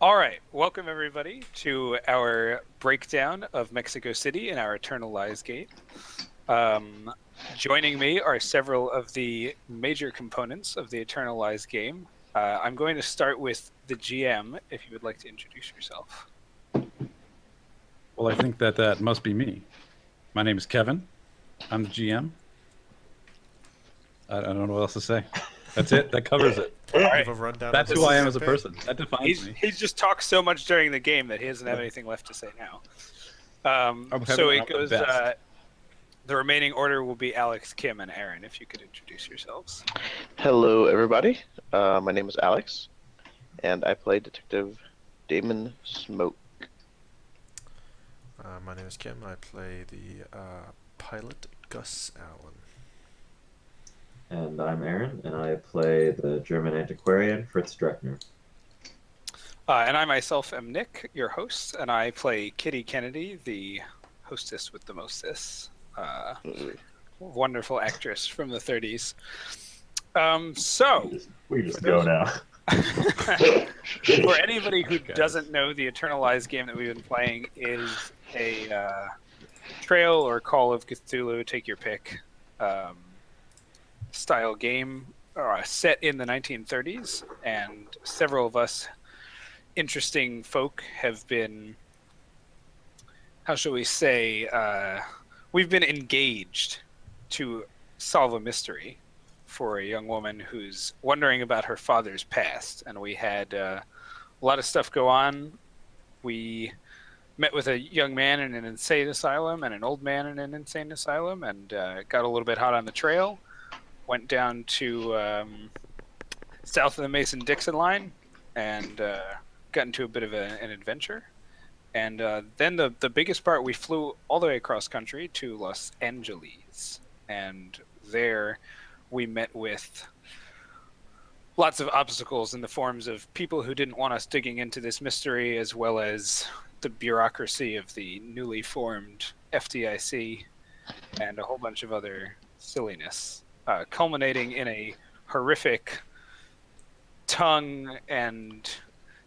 All right, welcome everybody to our breakdown of Mexico City and our Eternal Lies game. Joining me are several of the major components of the Eternal Lies game. I'm going to start with the GM, if you would like to introduce yourself. Well, I think that must be me. My name is Kevin. I'm the GM. I don't know what else to say. That's it. That covers it. All right. Give a rundown. That's of who the I am as a campaign. person. That defines me. He's just talked so much during the game that he doesn't have anything left to say now. So it goes. The remaining order will be Alex, Kim, and Aaron. If you could introduce yourselves. Hello, everybody. My name is Alex, and I play Detective Damon Smoke. My name is Kim, and I play the pilot Gus Allen. And I'm Aaron, and I play the German antiquarian Fritz Dreckner. And I myself am Nick, your host, and I play Kitty Kennedy, the hostess with the mostess. Wonderful actress from the 30s. We just go now. For anybody who doesn't know, the Eternal Lies game that we've been playing is a Trail or Call of Cthulhu, take your pick, style game set in the 1930s, and several of us interesting folk have been, how shall we say, we've been engaged to solve a mystery for a young woman who's wondering about her father's past. And we had a lot of stuff go on. We met with a young man in an insane asylum and an old man in an insane asylum, and got a little bit hot on the trail. Went down to south of the Mason-Dixon line and got into a bit of an adventure. And then the biggest part, we flew all the way across country to Los Angeles. And there we met with lots of obstacles in the forms of people who didn't want us digging into this mystery, as well as the bureaucracy of the newly formed FDIC and a whole bunch of other silliness, culminating in a horrific tongue and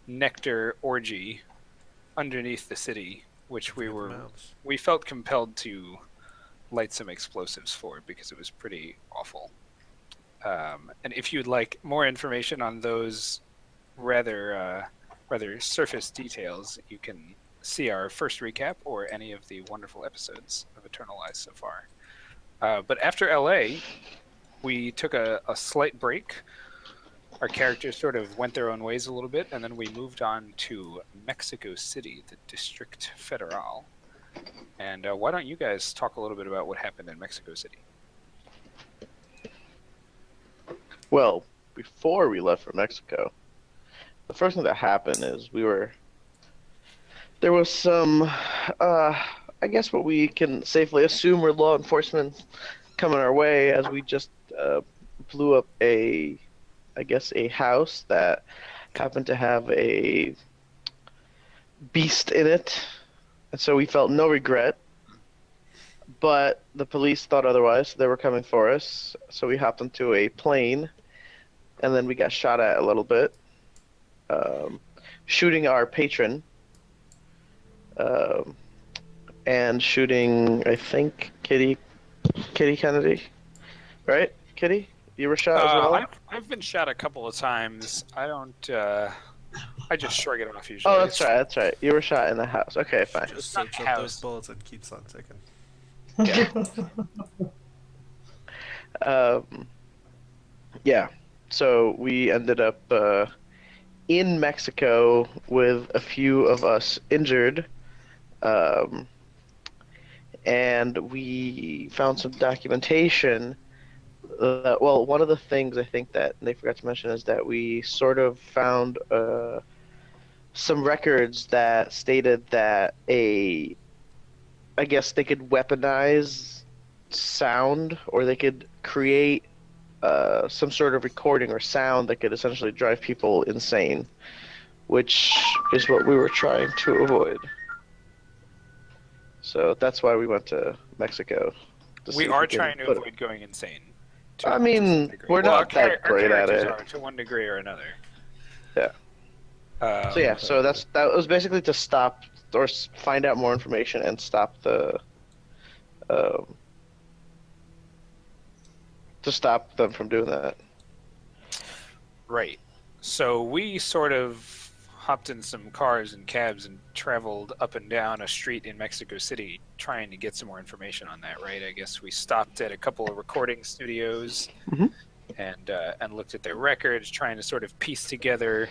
nectar orgy underneath the city, which we felt compelled to light some explosives for because it was pretty awful. And if you'd like more information on those rather surface details, you can see our first recap or any of the wonderful episodes of Eternal Lies so far. But after LA, we took a slight break. Our characters sort of went their own ways a little bit, and then we moved on to Mexico City, the District Federal. And why don't you guys talk a little bit about what happened in Mexico City? Well, before we left for Mexico, the first thing that happened is there was some, I guess what we can safely assume were law enforcement coming our way, as we just blew up a house that happened to have a beast in it. And so we felt no regret, but the police thought otherwise. They were coming for us, so we hopped into a plane, and then we got shot at a little bit, shooting our patron, and shooting, I think, Kitty Kennedy, right? Kitty, you were shot as well? I've been shot a couple of times. I don't. I just shrug it off usually. Oh, that's right. You were shot in the house. Okay, fine. Just search up those bullets and keeps on ticking. Yeah. Yeah. So we ended up in Mexico with a few of us injured, and we found some documentation. Well, one of the things I think that they forgot to mention is that we sort of found some records that stated that I guess they could weaponize sound, or they could create some sort of recording or sound that could essentially drive people insane, which is what we were trying to avoid. So that's why we went to Mexico. We are trying to avoid going insane. I mean, we're not that great at it. To one degree or another. Yeah. So yeah, so that was basically to stop or find out more information and stop um, to stop them from doing that. Right. So we sort of hopped in some cars and cabs and traveled up and down a street in Mexico City trying to get some more information on that, right? I guess we stopped at a couple of recording studios Mhm. and looked at their records, trying to sort of piece together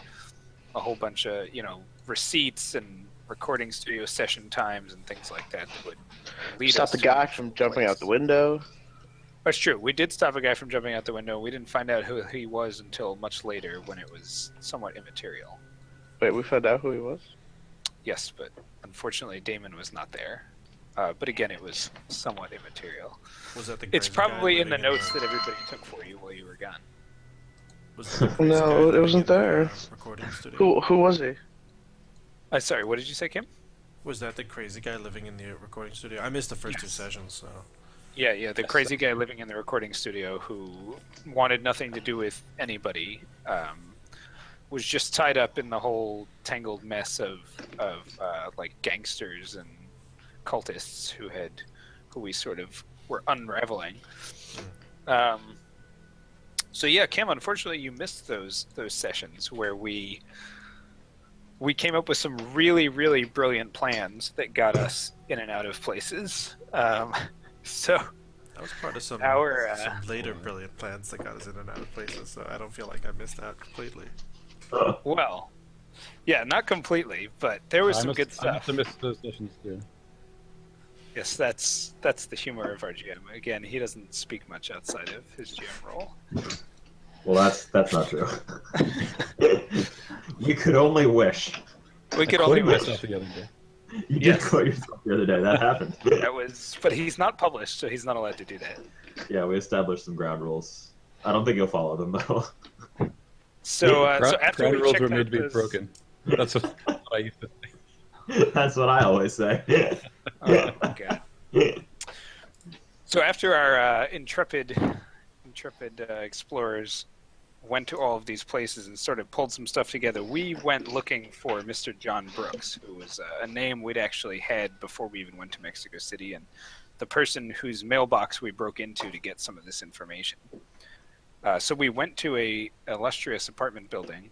a whole bunch of, receipts and recording studio session times and things like that would lead Stop us the to guy a from jumping out the place. window. That's true. We did stop a guy from jumping out the window. We didn't find out who he was until much later when it was somewhat immaterial. Wait, we found out who he was? Yes, but unfortunately Damon was not there. But again, it was somewhat immaterial. Was that the It's crazy guy probably in the living notes that everybody took for you while you were gone. Was that the crazy No, guy it living wasn't in the, there. recording studio? Who was he? Sorry, what did you say, Kim? Was that the crazy guy living in the recording studio? I missed the first 2 sessions, so... Yeah, the crazy guy living in the recording studio who wanted nothing to do with anybody, was just tied up in the whole tangled mess of like gangsters and cultists who we sort of were unraveling. So yeah, Kim, unfortunately you missed those sessions where we came up with some really, really brilliant plans that got us in and out of places. So that was part of some later brilliant plans that got us in and out of places, so I don't feel like I missed out completely. well, yeah, not completely, but there was some good I stuff. must have missed those sessions too. Yes, that's the humor of our GM. Again, he doesn't speak much outside of his GM role. Well, that's not true. You could only wish. We could I only quoted wish. myself the other day. You Yes. did quote yourself the other day. That happened. But he's not published, so he's not allowed to do that. Yeah, we established some ground rules. I don't think you'll follow them though. So after Ground we rules checked were made out to be those- broken. That's what I used to think. That's what I always say. Oh my god. So after our intrepid explorers went to all of these places and sort of pulled some stuff together, we went looking for Mr. John Brooks, who was a name we'd actually had before we even went to Mexico City, and the person whose mailbox we broke into to get some of this information. So we went to a illustrious apartment building,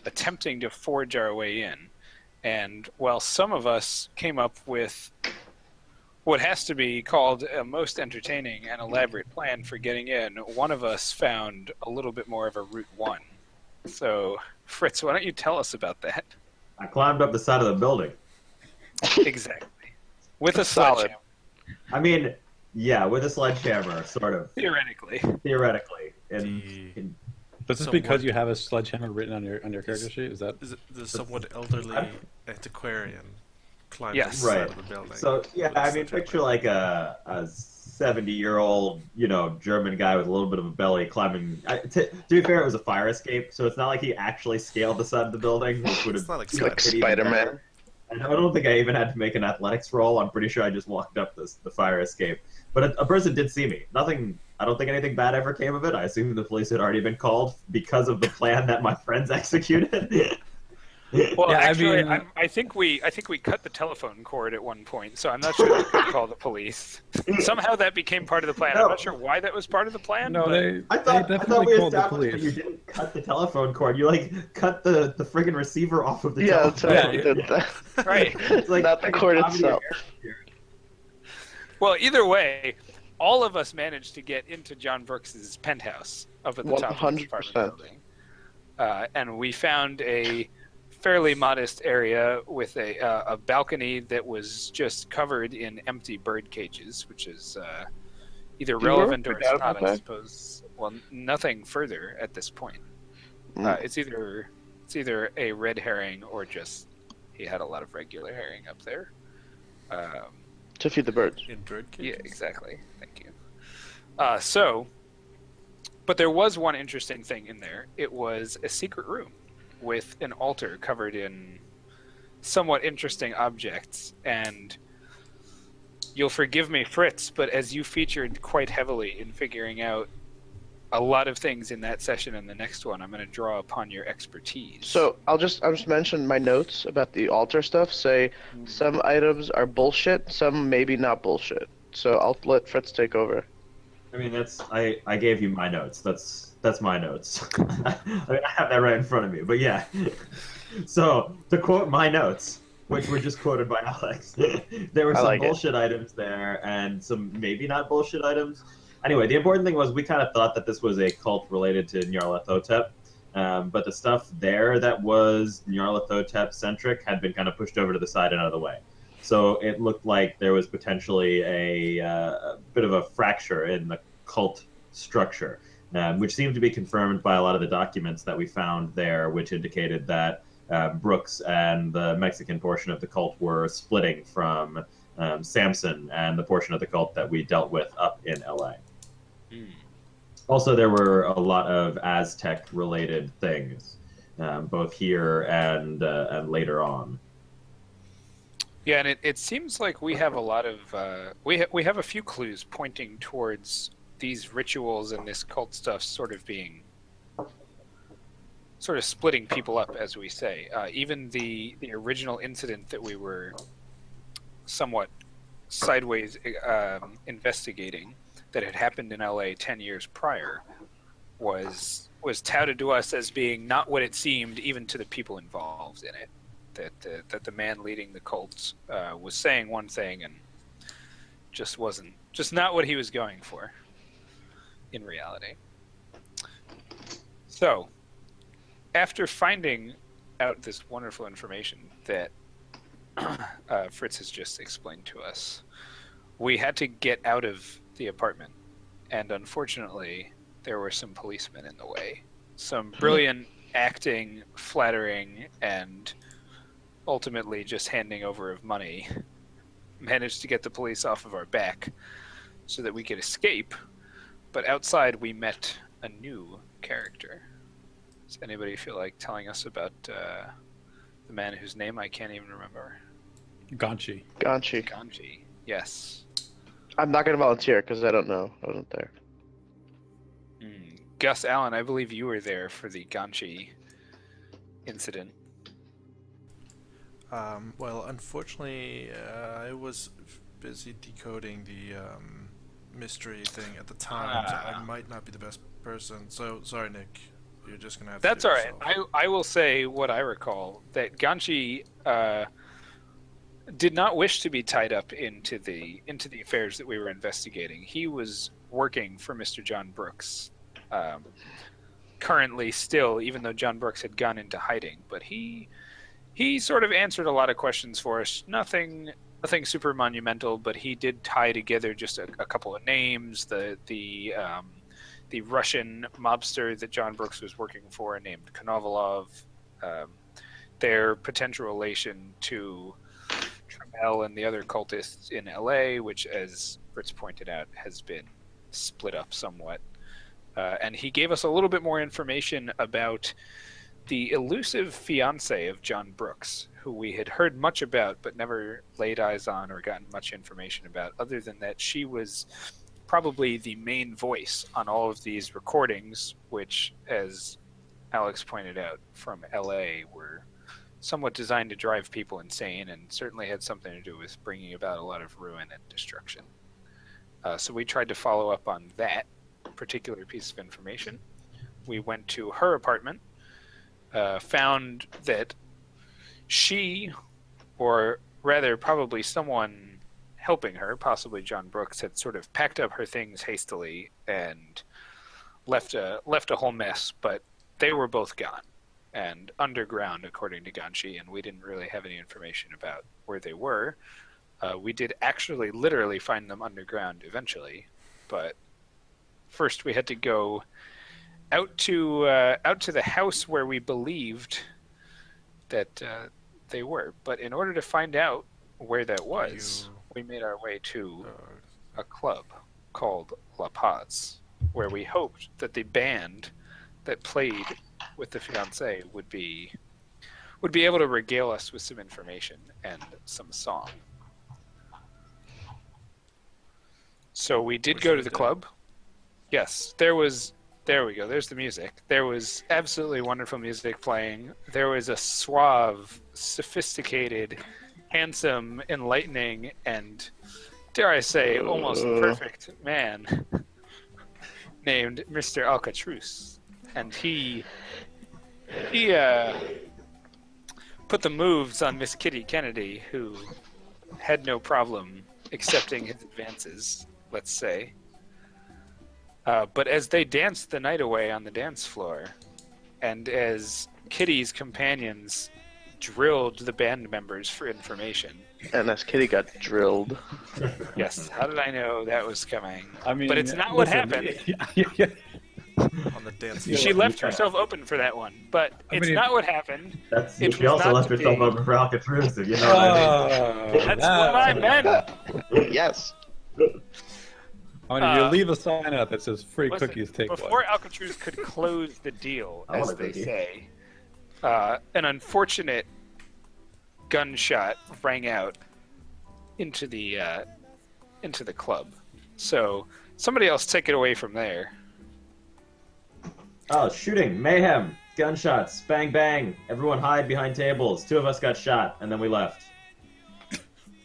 attempting to forge our way in, and while some of us came up with what has to be called a most entertaining and elaborate plan for getting in, one of us found a little bit more of a Route 1. So, Fritz, why don't you tell us about that? I climbed up the side of the building. Exactly. With a Solid. sledgehammer, I mean, yeah, with a sledgehammer, sort of. theoretically. Theoretically. The In, Is this Somewhat. because you have a sledgehammer written on your character sheet? Is that the somewhat elderly antiquarian climbed Yes. the side Right. of the building. So yeah, with a I mean, sledgehammer. picture like a 70-year-old, German guy with a little bit of a belly climbing. To be fair, it was a fire escape, so it's not like he actually scaled the side of the building, which would It's have not like Like Spider-Man. Spider-Man. And I don't think I even had to make an athletics roll. I'm pretty sure I just walked up the fire escape. But a person did see me. Nothing. I don't think anything bad ever came of it. I assume the police had already been called because of the plan that my friends executed. Well, Yeah, I actually, mean- I think we cut the telephone cord at one point, so I'm not sure they could call the police. Somehow that became part of the plan. I'm No. not sure why that was part of the plan. no? but... They I thought definitely we called the established that you police. didn't cut the telephone cord. You cut the friggin' receiver off of the Yeah, that's telephone. how we did that. Right. It's like Not the fucking cord comedy itself. America. Well, either way, all of us managed to get into John Brooks's penthouse up at the top of the 100%. apartment building, and we found a fairly modest area with a balcony that was just covered in empty bird cages, which is either You relevant were or it's forgot not, about I that? suppose. Well, nothing further at this point. Mm. It's either a red herring or just he had a lot of regular herring up there. To feed the birds. In bird Yeah, cages? exactly. Thank you. But there was one interesting thing in there. It was a secret room with an altar covered in somewhat interesting objects. And you'll forgive me, Fritz, but as you featured quite heavily in figuring out a lot of things in that session and the next one. I'm going to draw upon your expertise. So I'll just mention my notes about the altar stuff. Say some items are bullshit, some maybe not bullshit. So I'll let Fritz take over. I mean, I gave you my notes. That's my notes. I mean, I have that right in front of me. But yeah. So to quote my notes, which were just quoted by Alex, there were some bullshit items there and some maybe not bullshit items. Anyway, the important thing was we kind of thought that this was a cult related to Nyarlathotep, but the stuff there that was Nyarlathotep centric had been kind of pushed over to the side and out of the way. So it looked like there was potentially a bit of a fracture in the cult structure, which seemed to be confirmed by a lot of the documents that we found there, which indicated that Brooks and the Mexican portion of the cult were splitting from Samson and the portion of the cult that we dealt with up in LA. Also, there were a lot of Aztec-related things, both here and later on. Yeah, and it seems like we have a lot of we have a few clues pointing towards these rituals and this cult stuff sort of splitting people up, as we say. Even the original incident that we were somewhat sideways investigating that had happened in LA 10 years prior was touted to us as being not what it seemed, even to the people involved in it. That the man leading the cults was saying one thing and just not what he was going for in reality. So, after finding out this wonderful information that Fritz has just explained to us, we had to get out of the apartment, and unfortunately, there were some policemen in the way. Some brilliant acting, flattering, and ultimately just handing over of money managed to get the police off of our back so that we could escape. But outside, we met a new character. Does anybody feel like telling us about the man whose name I can't even remember? Ganchi. Ganchi, yes. I'm not going to volunteer because I don't know. I wasn't there. Gus Allen, I believe you were there for the Ganchi incident. Well, unfortunately, I was busy decoding the mystery thing at the time, so I might not be the best person. So, sorry, Nick. You're just going to have to That's all right. I will say what I recall, that Ganchi did not wish to be tied up into the affairs that we were investigating. He was working for Mr. John Brooks, currently still, even though John Brooks had gone into hiding. But he sort of answered a lot of questions for us. Nothing super monumental, but he did tie together just a couple of names. The Russian mobster that John Brooks was working for, named Konovalov, their potential relation to Trammell and the other cultists in LA, which, as Fritz pointed out, has been split up somewhat. And he gave us a little bit more information about the elusive fiancé of John Brooks, who we had heard much about but never laid eyes on or gotten much information about, other than that she was probably the main voice on all of these recordings, which, as Alex pointed out, from LA were somewhat designed to drive people insane and certainly had something to do with bringing about a lot of ruin and destruction. So we tried to follow up on that particular piece of information. We went to her apartment, found that she, or rather probably someone helping her, possibly John Brooks, had sort of packed up her things hastily and left a whole mess, but they were both gone and underground, according to Ganchi, and we didn't really have any information about where they were. We did actually literally find them underground eventually, but first we had to go out to the house where we believed that they were. But in order to find out where that was, we made our way to a club called La Paz, where we hoped that the band that played with the fiancé would be able to regale us with some information and some song. So we did go to the club. Yes, there was There we go. There's the music. There was absolutely wonderful music playing. There was a suave, sophisticated, handsome, enlightening, and, dare I say, almost perfect man named Mr. Alcatruz. And he put the moves on Miss Kitty Kennedy, who had no problem accepting his advances, let's say. But as they danced the night away on the dance floor, and as Kitty's companions drilled the band members for information. And as Kitty got drilled. Yes, how did I know that was coming? I mean, but it's not what happened. Yeah. On the dance floor. She left herself open for that one, but it's not what happened. She also left herself open for Alcatraz, if you know what I mean. That's what I meant. Yes. I mean, you leave a sign out that says "Free Listen, cookies, take one." before Alcatraz could close the deal, I as want a they cookie. say, an unfortunate gunshot rang out into the club. So somebody else take it away from there. Oh, shooting, mayhem, gunshots, bang bang. Everyone hide behind tables. 2 of us got shot, and then we left.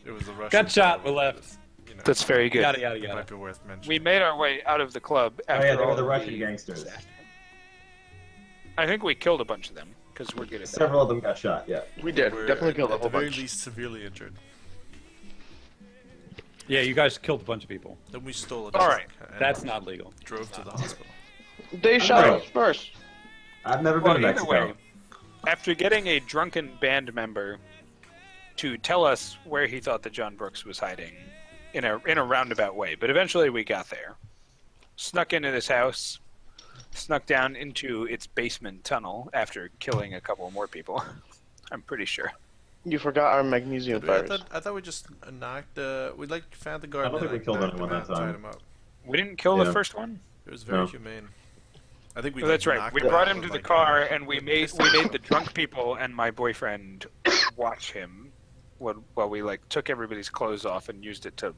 It was a Russian. Got shot. We left. You know, That's very good. Yada yada it might yada. be worth mentioning. We made our way out of the club Oh after yeah, they all were the of Russian gangsters. I think we killed a bunch of them because we're good at that. Several of them got shot, yeah. We did. We're Definitely killed a at whole the very bunch. least severely injured. Yeah, you guys killed a bunch of people. Then we stole a All truck right. and That's not legal. drove to the hospital. They shot right. us first. I've never Well, been to either Mexico. way, after getting a drunken band member to tell us where he thought that John Brooks was hiding in a roundabout way, but eventually we got there. Snuck into this house, snuck down into its basement tunnel after killing a couple more people. I'm pretty sure. You forgot our magnesium Did we? fires. I thought we just knocked. We found the guard. I don't and think we killed knocked anyone him that out and time. tied him up. We didn't kill the Yeah. first one? It was very No. humane. I think we. Oh, that's right. knocked We him brought out him to with, the like, car, and we made the drunk people and my boyfriend watch him while we took everybody's clothes off and used it to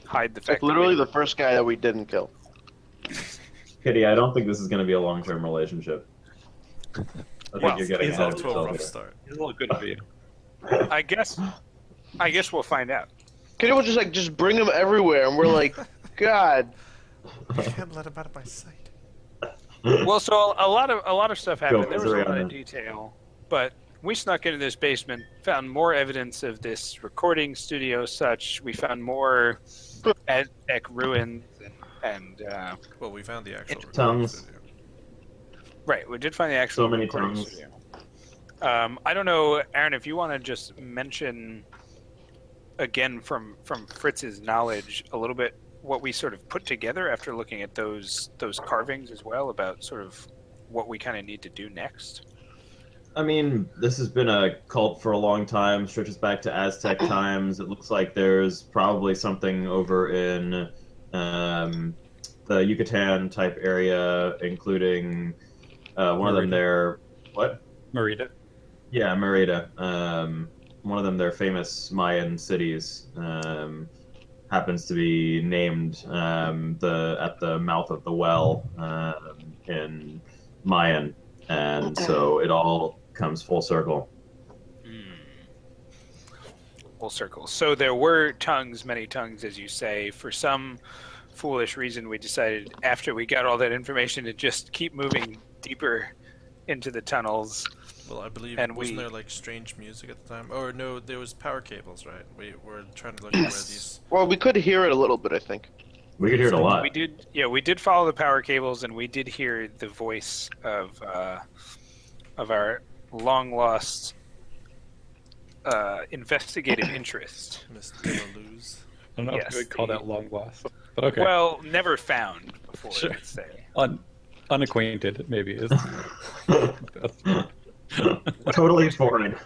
hide the fact. Like literally the first guy that we didn't kill. Kitty, I don't think this is going to be a long-term relationship. I think Well, you're getting He's ahead off of to a yourself rough here. start. It's a little good for you. I guess we'll find out. Kitty was just bring him everywhere, and we're like, God. I can't let him out of my sight. Well, so a lot of stuff happened. There was a misery lot on of that. detail, but we snuck into this basement, found more evidence of this recording studio. Such we found more Aztec ruins and Well, we found the actual recording Tongues. studio. right. We did find the actual So many recording tongues. studio. I don't know, Aaron, if you want to just mention again from Fritz's knowledge a little bit what we sort of put together after looking at those carvings as well about sort of what we kind of need to do next. I mean, this has been a cult for a long time, stretches back to Aztec times. It looks like there's probably something over in the Yucatan type area, including one of them there. What? Marita. Yeah, Merida. One of them, their famous Mayan cities, happens to be named at the mouth of the well in Mayan, and so it all comes full circle. Full circle. So there were tongues, many tongues, as you say. For some foolish reason, we decided after we got all that information to just keep moving deeper into the tunnels. Well, I believe And wasn't we- there strange music at the time? Or no, there was power cables, right? We were trying to look at where these. Well, we could hear it a little bit, I think. We could hear it a lot. We did follow the power cables, and we did hear the voice of our long lost investigative interest. Miss Delalouse. I don't know Yes, if we would call the- that long lost, but okay. Well, never found before, Sure. let's say. Unacquainted, maybe. Is Totally foreign.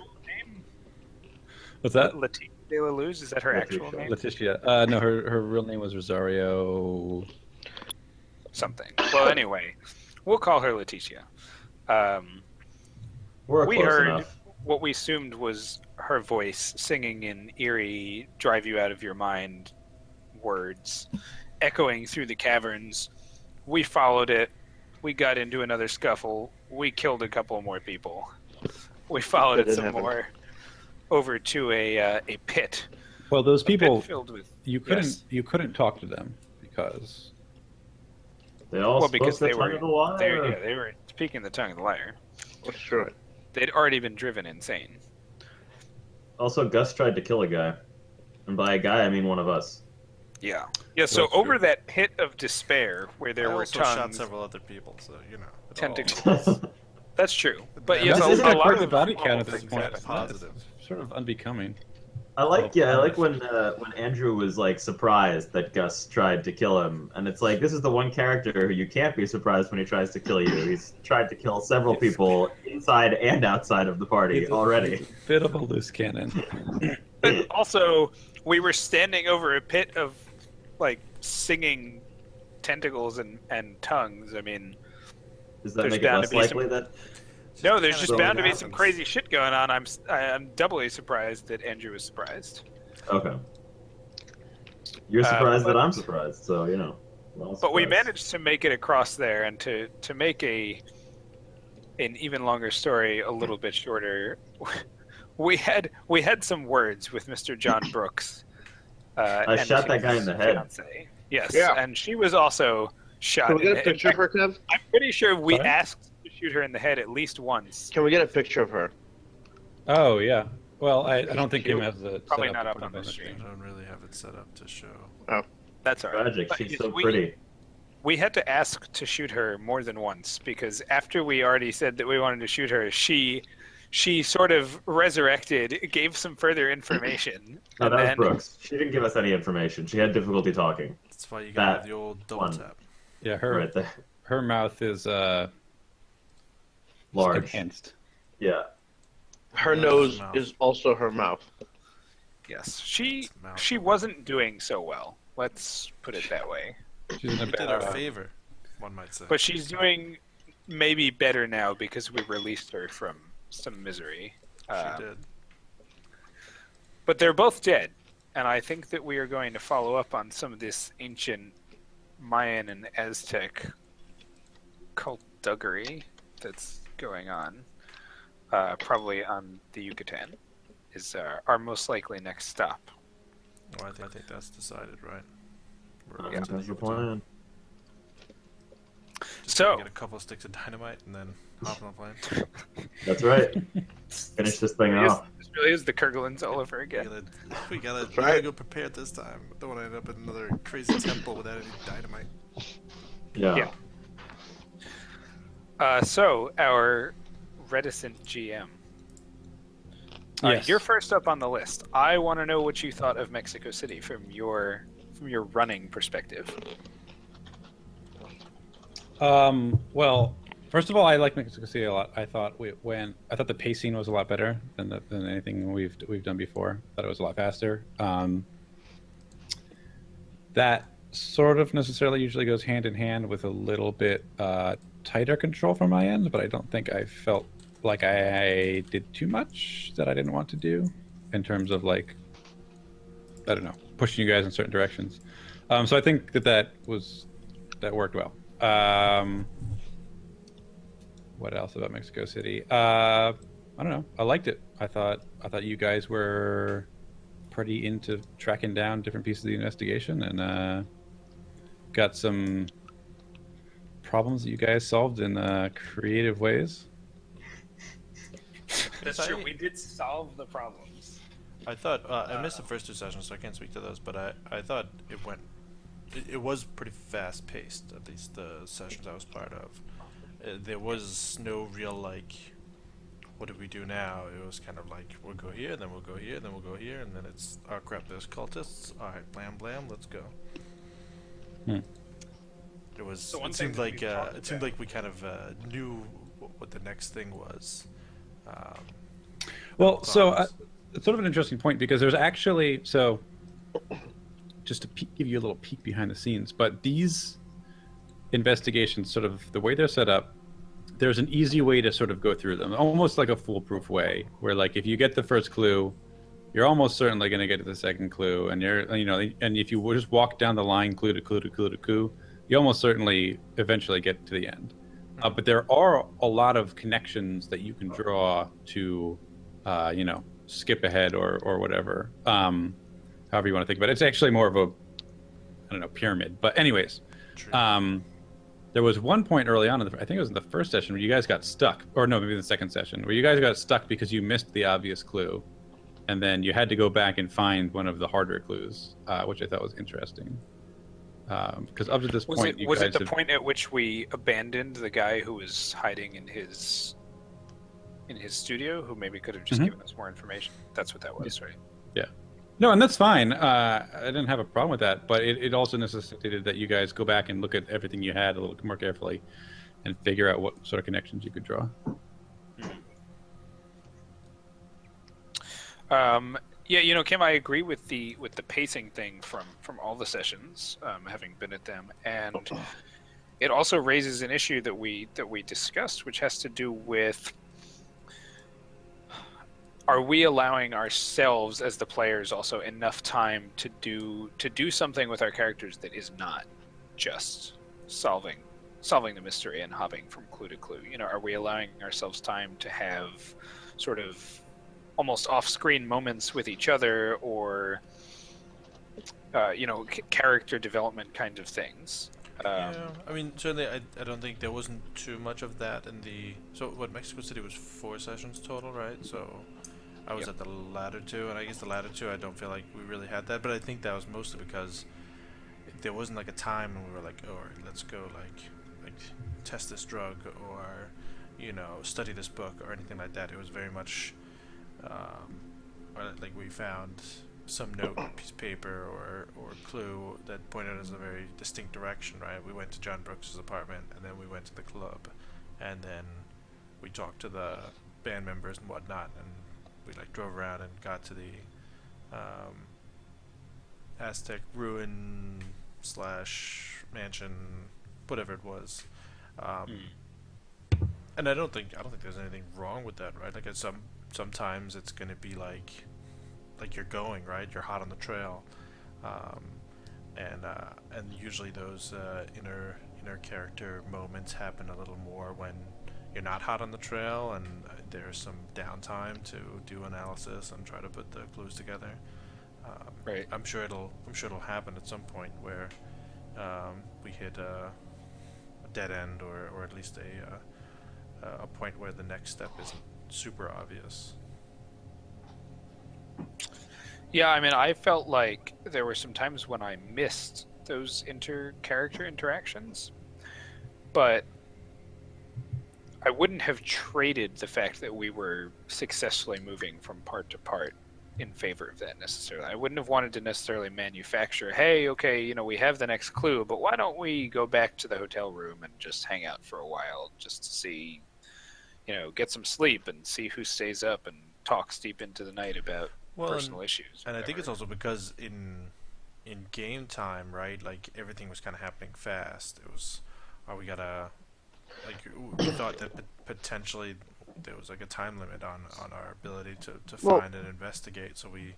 What's that? Letitia de la Luz, is that her actual Letitia. name? Letitia. No, her real name was Rosario. Something. Well, anyway, we'll call her Letitia. We're We close heard enough. what we assumed was her voice singing in eerie, drive you out of your mind words, echoing through the caverns. We followed it, We got into another scuffle. We killed a couple more people. We followed it did some happen. more over to a pit. Well, those A pit people, filled with you couldn't talk to them because They all well, spoke because the they tongue were of the liar. they were speaking the tongue of the liar. That's true. They'd already been driven insane. Also, Gus tried to kill a guy, and by a guy I mean one of us. Yeah. Yeah. So That's over true. that pit of despair where there I were also shot tongues, several other people, so you know. it all- tentacles. That's true. But Yeah, yes, Gus Gus isn't a lot according to of body count at horrible this things point. happened. It's not- Positive. it's sort of unbecoming. I like when Andrew was like surprised that Gus tried to kill him, and it's like this is the one character who you can't be surprised when he tries to kill you. He's tried to kill several people inside and outside of the party He's already. a bit of a loose cannon. But also, we were standing over a pit of like singing tentacles and tongues. I mean, Does that There's make it bound less to be some- likely that? no, there's kinda just so bound to be happens. some crazy shit going on. I'm doubly surprised that Andrew was surprised. Okay. You're surprised but- that I'm surprised, so you know. we're all But we surprised. managed to make it across there, and to make an even longer story a little bit shorter. We had some words with Mr. John Brooks. I and shot that guy in the head. fiancé. Yes, Yeah. and she was also shot. Can we in get the a picture of head. her, Kev? I'm pretty sure we Sorry? asked to shoot her in the head at least once. Can we get a picture of her? Oh yeah. Well, I don't think Kim has the Probably setup not to up put on it the the stream. I don't really have it set up to show. That's all right. Tragic. But She's yes, so we- pretty. We had to ask to shoot her more than once because after we already said that we wanted to shoot her, she sort of resurrected, gave some further information. No, and that was then- Brooks. She didn't give us any information. She had difficulty talking. That's why you got That the old double one. tap. Yeah, her Right there. her mouth is Large. enhanced. Yeah. Her Yeah, nose mouth. is also her mouth. Yes, she It's a mouth. she wasn't doing so well. Let's put it that way. She's in a We did bad her a favor, one might say. But she's doing maybe better now because we released her from some misery. she did. But they're both dead, and I think that we are going to follow up on some of this ancient Mayan and Aztec cultduggery that's going on. Probably on the Yucatan is our most likely next stop. Well, I think that's decided, right? We're Yeah, off to that's the Yucatan. plan. Just So- get a couple sticks of dynamite and then hop on a plane. That's right. Finish this thing off. This really is the Kerguelens all over again. We gotta right. go prepared this time. Don't want to end up in another crazy temple without any dynamite. Yeah. Yeah. So our reticent GM. Yes. You're first up on the list. I want to know what you thought of Mexico City from your running perspective. Well, first of all, I like Mexico City a lot. I thought the pacing was a lot better than anything we've done before. I thought it was a lot faster. That sort of necessarily usually goes hand in hand with a little bit tighter control from my end, but I don't think I felt like I did too much that I didn't want to do in terms of like, I don't know, pushing you guys in certain directions. So I think that worked well. What else about Mexico City? I don't know. I liked it. I thought you guys were pretty into tracking down different pieces of the investigation, and got some problems that you guys solved in creative ways. That's I- true. We did solve the problems. I thought I missed the first two sessions, so I can't speak to those. But I thought it went. It was pretty fast paced. At least the sessions I was part of. There was no real like, what do we do now? It was kind of like we'll go here, then we'll go here, then we'll go here, and then it's oh crap, there's cultists. All right, blam blam, let's go. Hmm. It was. So one It thing seemed that like we've talked it seemed about- like we kind of knew what the next thing was. Well, so thoughts. it's sort of an interesting point because there's actually just to give you a little peek behind the scenes, but these investigations, sort of the way they're set up, there's an easy way to sort of go through them, almost like a foolproof way, where like if you get the first clue, you're almost certainly going to get to the second clue, and and if you just walk down the line, clue to clue to clue to clue, you almost certainly eventually get to the end. But there are a lot of connections that you can draw to, skip ahead or whatever. However you want to think about it. It's actually more of a, I don't know, pyramid. But anyways, True. there was one point early on, I think it was in the first session, where you guys got stuck. Or no, maybe the second session, where you guys got stuck because you missed the obvious clue. And then you had to go back and find one of the harder clues, which I thought was interesting. Because up to this point, was it the point at which we abandoned the guy who was hiding in his studio, who maybe could have just given us more information? That's what that was, right? Yeah. No, and that's fine. I didn't have a problem with that, but it also necessitated that you guys go back and look at everything you had a little more carefully and figure out what sort of connections you could draw. Yeah, Kim, I agree with the pacing thing from all the sessions, having been at them, and it also raises an issue that we discussed, which has to do with: are we allowing ourselves as the players also enough time to do something with our characters that is not just solving the mystery and hopping from clue to clue? Are we allowing ourselves time to have sort of almost off-screen moments with each other, or character development kind of things? Yeah, I mean, certainly I don't think there wasn't too much of that in the... So, Mexico City was 4 sessions total, right? So, I was at the latter 2, and I guess the latter 2, I don't feel like we really had that, but I think that was mostly because there wasn't, like, a time when we were like, oh, let's go, like test this drug, or, study this book, or anything like that. It was very much... like we found some note, piece of paper, or clue that pointed us in a very distinct direction, right? We went to John Brooks's apartment, and then we went to the club, and then we talked to the band members and whatnot, and we drove around and got to the Aztec ruin / mansion, whatever it was. And I don't think there's anything wrong with that, right? Like sometimes it's going to be like you're going, right? You're hot on the trail, and usually those inner character moments happen a little more when you're not hot on the trail, and there's some downtime to do analysis and try to put the clues together. Right. I'm sure it'll happen at some point where we hit a dead end, or at least a point where the next step isn't super obvious. Yeah, I mean, I felt like there were some times when I missed those inter-character interactions, but I wouldn't have traded the fact that we were successfully moving from part to part in favor of that necessarily. I wouldn't have wanted to necessarily manufacture, hey, okay, we have the next clue, but why don't we go back to the hotel room and just hang out for a while just to see, get some sleep and see who stays up and talks deep into the night about personal issues. And I think it's also because in game time, right, like everything was kind of happening fast. It was, we gotta, we thought that potentially there was a time limit on our ability to find and investigate, so we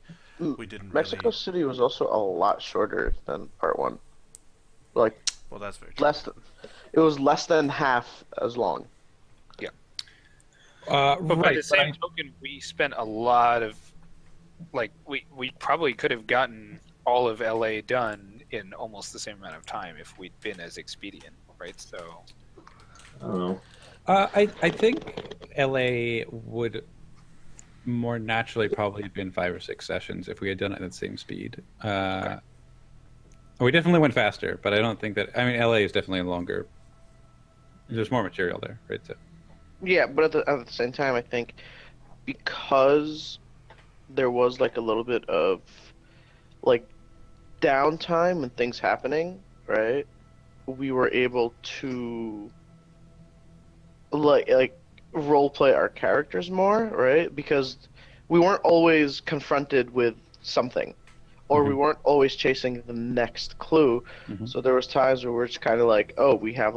didn't Mexico City was also a lot shorter than part 1. Well, that's very true. It was less than half as long. Yeah. But by the same token, we spent a lot of, we probably could have gotten all of LA done in almost the same amount of time if we'd been as expedient, right? So I don't know. I think LA would more naturally probably have been 5 or 6 sessions if we had done it at the same speed. Okay. We definitely went faster, but I don't think that... I mean, LA is definitely longer. There's more material there, right? So. Yeah, but at the same time, I think because there was a little bit of downtime and things happening, right? We were able to role play our characters more, right? Because we weren't always confronted with something, or we weren't always chasing the next clue. So there was times where we're just kind of oh, we have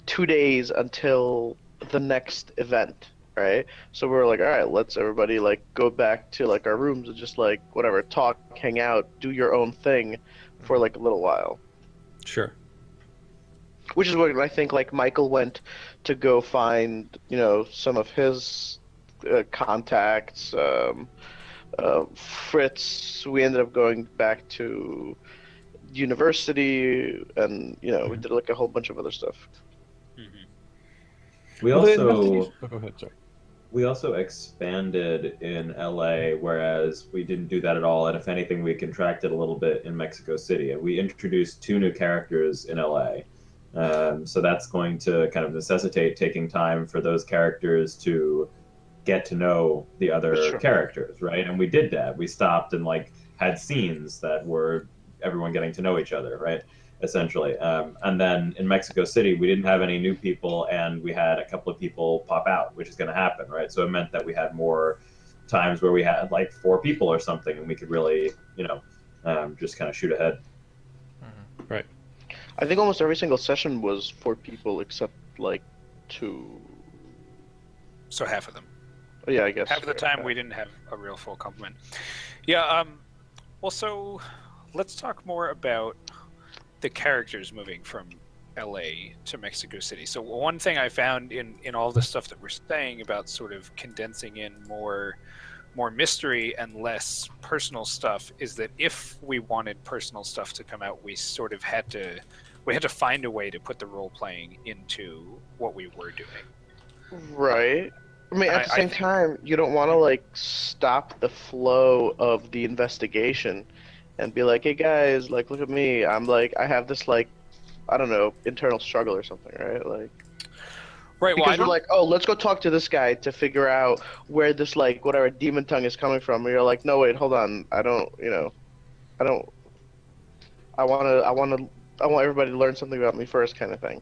2 days until the next event, right? So we're all right, let's everybody go back to our rooms and just whatever, talk, hang out, do your own thing for a little while. Sure. Which is where I think like Michael went to go find, some of his contacts. Fritz, we ended up going back to university, and we did like a whole bunch of other stuff. We Well, the also investigation- oh, go ahead. Sorry. we also expanded in LA, whereas we didn't do that at all. And if anything, we contracted a little bit in Mexico City. And we introduced 2 new characters in LA. So that's going to kind of necessitate taking time for those characters to get to know the other Sure. characters, right? And we did that. We stopped and like had scenes that were everyone getting to know each other, right? Essentially. And then in Mexico City, we didn't have any new people, and we had a couple of people pop out, which is going to happen, right? So it meant that we had more times where we had like 4 people or something, and we could really, just kind of shoot ahead. Right. I think almost every single session was 4 people except like 2. So half of them. Yeah, I guess. Half of the time we didn't have a real full complement. Yeah. Well, so let's talk more about the characters moving from LA to Mexico City. So one thing I found in all the stuff that we're saying about sort of condensing in more mystery and less personal stuff is that if we wanted personal stuff to come out, we sort of had to find a way to put the role playing into what we were doing. Right. I mean, at the I same think- time, you don't want to like stop the flow of the investigation and be like, "Hey guys, like look at me. I'm like I have this like I don't know, internal struggle or something, right?" Like Right. Well, I because we're don't, like, "Oh, let's go talk to this guy to figure out where this like whatever demon tongue is coming from." And you're like, "No, wait, hold on. I want everybody to learn something about me first, kind of thing."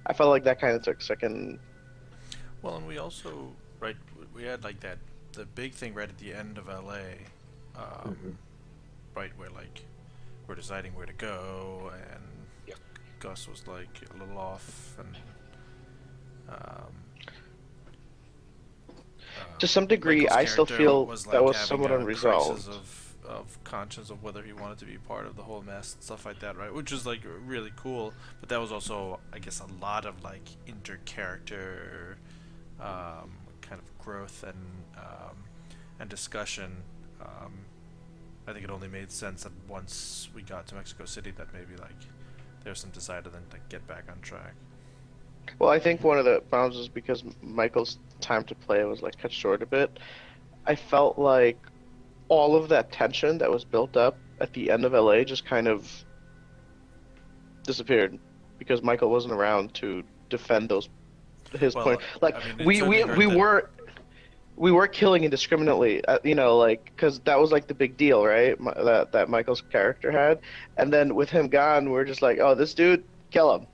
I felt like that kind of took second. Well, and we also, right, we had like the big thing right at the end of LA, right, where like we're deciding where to go, and Yep. Gus was like a little off, and To some degree, Michael's I still character feel was, that was having somewhat a unresolved. crisis of conscience of whether he wanted to be part of the whole mess and stuff like that, right? Which is like really cool, but that was also, I guess, a lot of like inter-character kind of growth and discussion. I think it only made sense that once we got to Mexico City that maybe like there's some desire to then like get back on track. Well, I think one of the problems is because Michael's time to play was like cut short a bit. I felt like all of that tension that was built up at the end of LA just kind of disappeared because Michael wasn't around to defend his Well, point. Like I mean, it we certainly hurt we that- we were killing indiscriminately, like because that was like the big deal, right? That Michael's character had, and then with him gone, we're just like, oh, this dude, kill him,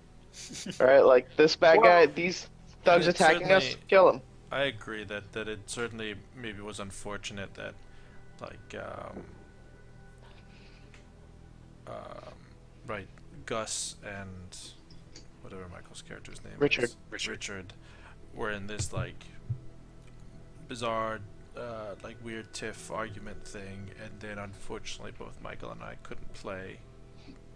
right? Like this bad guy, these thugs it attacking us, certainly- kill him. I agree that it certainly maybe was unfortunate that like right, Gus and whatever Michael's character's name Richard. is, Richard were in this like bizarre like weird tiff argument thing, and then unfortunately both Michael and I couldn't play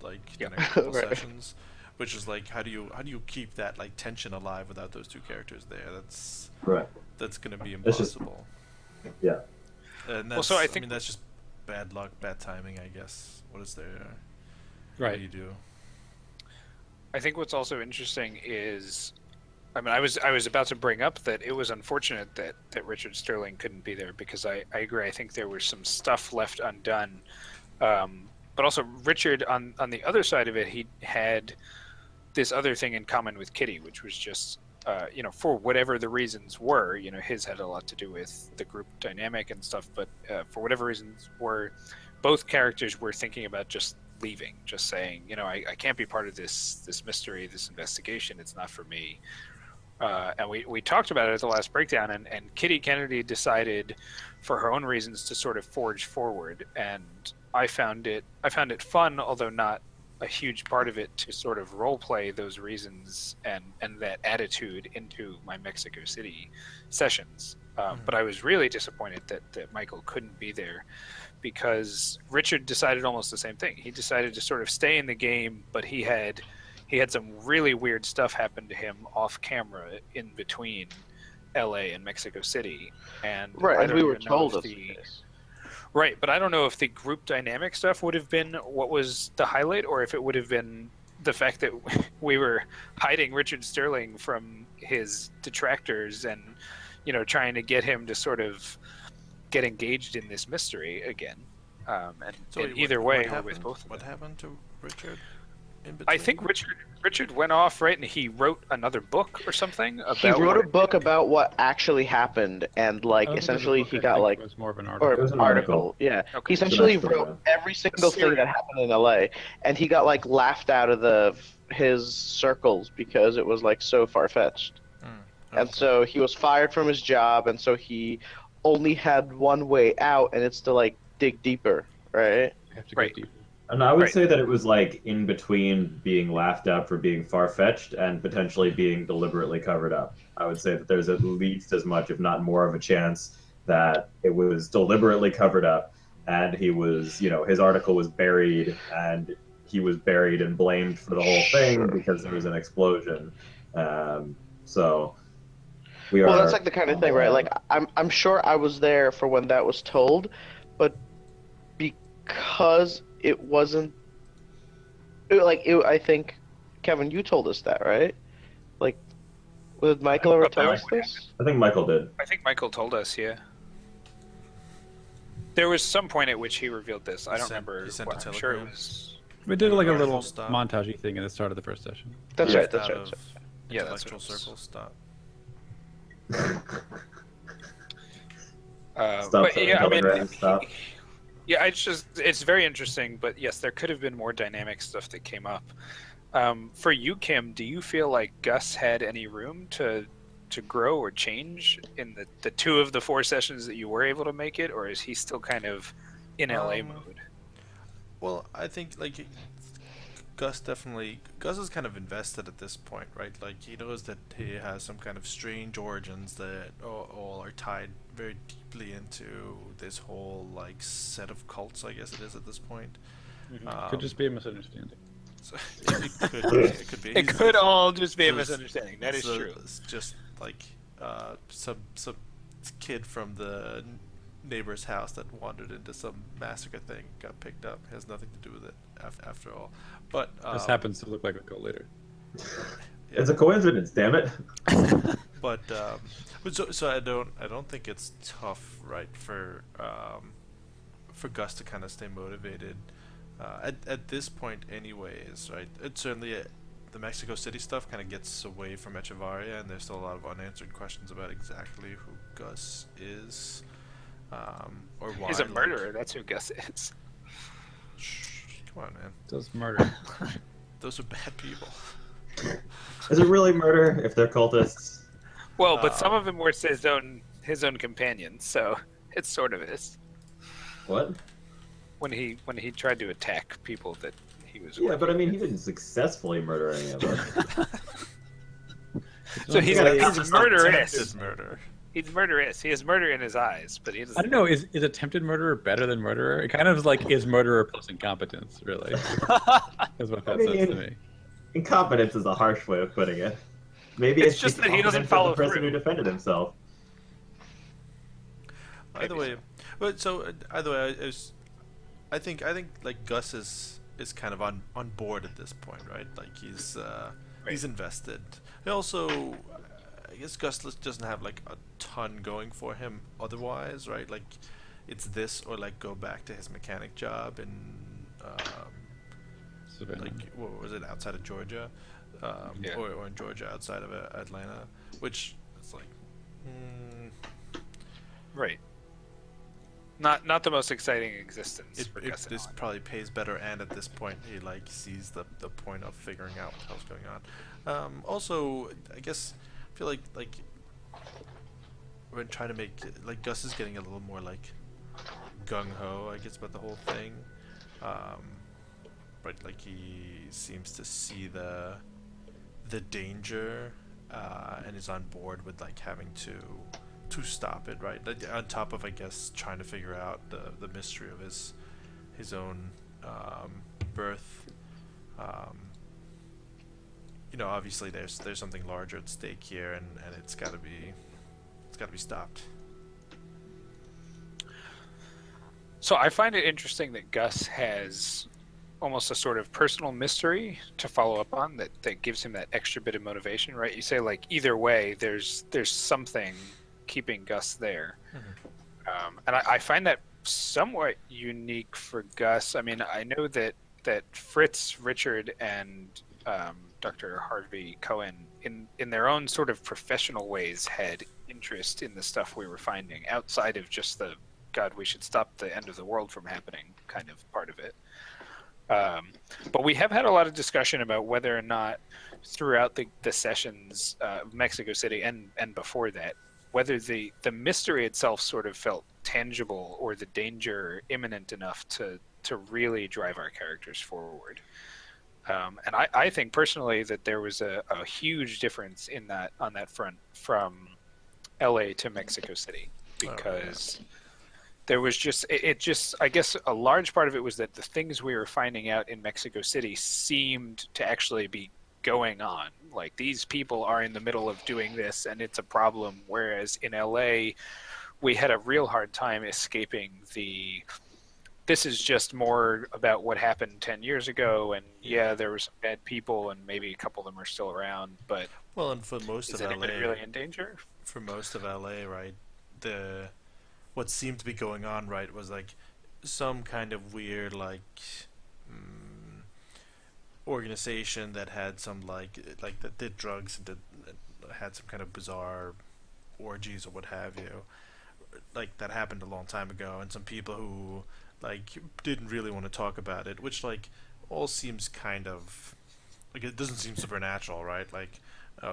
like the next couple Right. sessions, which is like how do you keep that like tension alive without those 2 characters there? Right. That's gonna be That's just- impossible. Yeah. And Well, that's, so I I think- mean that's just bad luck, bad timing, I guess. What is there? What do Right. you do? I think what's also interesting is, I mean, I was about to bring up that it was unfortunate that Richard Sterling couldn't be there because I agree. I think there was some stuff left undone, but also Richard on the other side of it, he had this other thing in common with Kitty, which was just for whatever the reasons were, his had a lot to do with the group dynamic and stuff, but for whatever reasons were, both characters were thinking about just leaving, just saying, I can't be part of this mystery, this investigation. It's not for me. And we talked about it at the last breakdown, and Kitty Kennedy decided, for her own reasons, to sort of forge forward. And I found it fun, although not a huge part of it, to sort of role play those reasons and that attitude into my Mexico City sessions. But I was really disappointed that Michael couldn't be there, because Richard decided almost the same thing. He decided to sort of stay in the game, but he had he had some really weird stuff happen to him off camera in between L.A. and Mexico City, and Right, I and don't we were even know told if it's the the case. right, but I don't know if the group dynamic stuff would have been what was the highlight, or if it would have been the fact that we were hiding Richard Sterling from his detractors and, trying to get him to sort of get engaged in this mystery again. And So in wait, either what way, we're happened? with both of What them. happened to Richard? In between? I think Richard went off, right, and he wrote another book or something about He wrote a what- book about what actually happened, and I like don't think it was a essentially book, he I got think like it was more of an or article. It was an article. Yeah, Okay. he essentially It's an wrote extra, every single thing Serial. that happened in LA, and he got like laughed out of his circles because it was like so far fetched. And Okay. so he was fired from his job, and so he only had one way out, and it's to like dig deeper, right? You have to Right. go deeper. And I would Right. say that it was like in between being laughed at for being far-fetched and potentially being deliberately covered up. I would say that there's at least as much, if not more, of a chance that it was deliberately covered up, and he was, his article was buried, and he was buried and blamed for the whole thing Sure. because there was an explosion. So we Well, are. that's like the kind of thing, right? Like I'm sure I was there for when that was told, but because it wasn't I think Kevin, you told us that, right? Like, did Michael ever thought that tell was us what this? I think Michael did. I think Michael told us, yeah. There was some point at which he revealed this. I don't remember. He sent what. a I'm sure it telegram. was. We did like a Article little stop. montagey thing at the start of the first session. That's Left right. That's out right. of Yeah, that's intellectual what it was. circles. Stop. Stop But sending yeah, I mean, telegrams, stop. yeah, it's very interesting. But yes, there could have been more dynamic stuff that came up. For you, Kim, do you feel like Gus had any room to grow or change in the two of the 4 sessions that you were able to make it, or is he still kind of in LA mode? Well, I think like Gus is kind of invested at this point, right? Like he knows that he has some kind of strange origins that all are tied very deeply into this whole like set of cults, I guess it is at this point. Could just be a misunderstanding. So it could be. It could all just be a misunderstanding. That is so true. It's just like some kid from the neighbor's house that wandered into some massacre thing got picked up. It has nothing to do with it after all. But This happens to look like a cult leader. It's a coincidence, damn it. But so I don't think it's tough, right, for Gus to kind of stay motivated at this point, anyways, right? It's certainly the Mexico City stuff kind of gets away from Echevarria, and there's still a lot of unanswered questions about exactly who Gus is, or why. He's a like- murderer. That's who Gus is. Shh, come on, man. Does murder. Those are bad people. Is it really murder if they're cultists? Well, but some of them were his own companions, so it sort of is. What? When he tried to attack people that he was. Yeah, but I working mean, he with. didn't successfully murder any of them. So he's Yeah, he's Just murderous. attempted murder. He's murderous. He has murder in his eyes, but he doesn't. I don't know. Is attempted murderer better than murderer? It kind of like is murderer plus incompetence, really. Is what that says to me. Incompetence is a harsh way of putting it. Maybe It's it's just the that he doesn't incompetence of follow the person through. who defended himself. Either way, but so either way, I think like Gus is kind of on board at this point, right? Like he's invested. He also, I guess Gus doesn't have like a ton going for him otherwise, right? Like it's this or like go back to his mechanic job in Savannah. like what was it, outside of Georgia, Yeah. or in Georgia outside of Atlanta, which is like. Right. Not the most exciting existence for Gus. This probably pays better, and at this point he like sees the point of figuring out what the hell's going on. Also, I guess I feel like we're trying to make like Gus is getting a little more like gung ho, I guess, about the whole thing. But like he seems to see the danger, and is on board with like having to stop it, right? Like, on top of, I guess, trying to figure out the mystery of his own birth. obviously there's something larger at stake here, and it's got to be stopped. So I find it interesting that Gus has almost a sort of personal mystery to follow up on that gives him that extra bit of motivation, right? You say like either way, there's something keeping Gus there, and I find that somewhat unique for Gus. I mean, I know that Fritz, Richard, and Dr. Harvey Cohen, in their own sort of professional ways, had interest in the stuff we were finding outside of just the God, we should stop the end of the world from happening kind of part of it. But we have had a lot of discussion about whether or not throughout the sessions of Mexico City and before that, whether the mystery itself sort of felt tangible or the danger imminent enough to really drive our characters forward. And I think personally that there was a huge difference in that on that front from LA to Mexico City, because there was just I guess a large part of it was that the things we were finding out in Mexico City seemed to actually be going on. Like, these people are in the middle of doing this and it's a problem, whereas in LA we had a real hard time escaping this is just more about what happened 10 years ago, and yeah, there were some bad people and maybe a couple of them are still around, but Well, and for most is of anybody LA, really in danger? for most of LA, right, what seemed to be going on, right, was like some kind of weird organization that had some that did drugs and had some kind of bizarre orgies or what have you. Like, that happened a long time ago, and some people who didn't really want to talk about it, which all seems kind of it doesn't seem supernatural, right?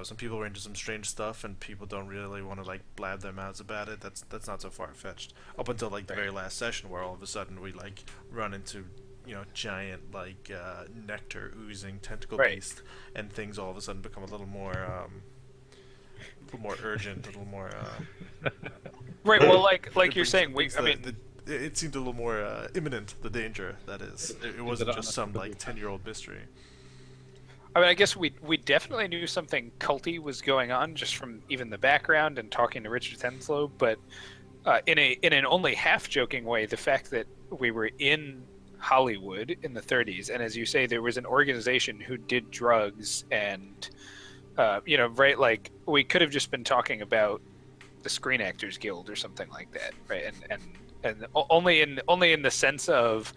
Some people were into some strange stuff, and people don't really want to blab their mouths about it. That's not so far fetched. Up until the very last session, where all of a sudden we run into giant nectar oozing tentacle beast, and things all of a sudden become a little more urgent, a little more. Right. Well, like you're saying, it seemed a little more imminent. The danger, that is. It wasn't just some 10-year-old mystery. I mean, I guess we definitely knew something culty was going on just from even the background and talking to Richard Tenslow, but in an only half joking way, the fact that we were in Hollywood in the 30s, and as you say, there was an organization who did drugs, and we could have just been talking about the Screen Actors Guild or something like that, right? And only in the sense of,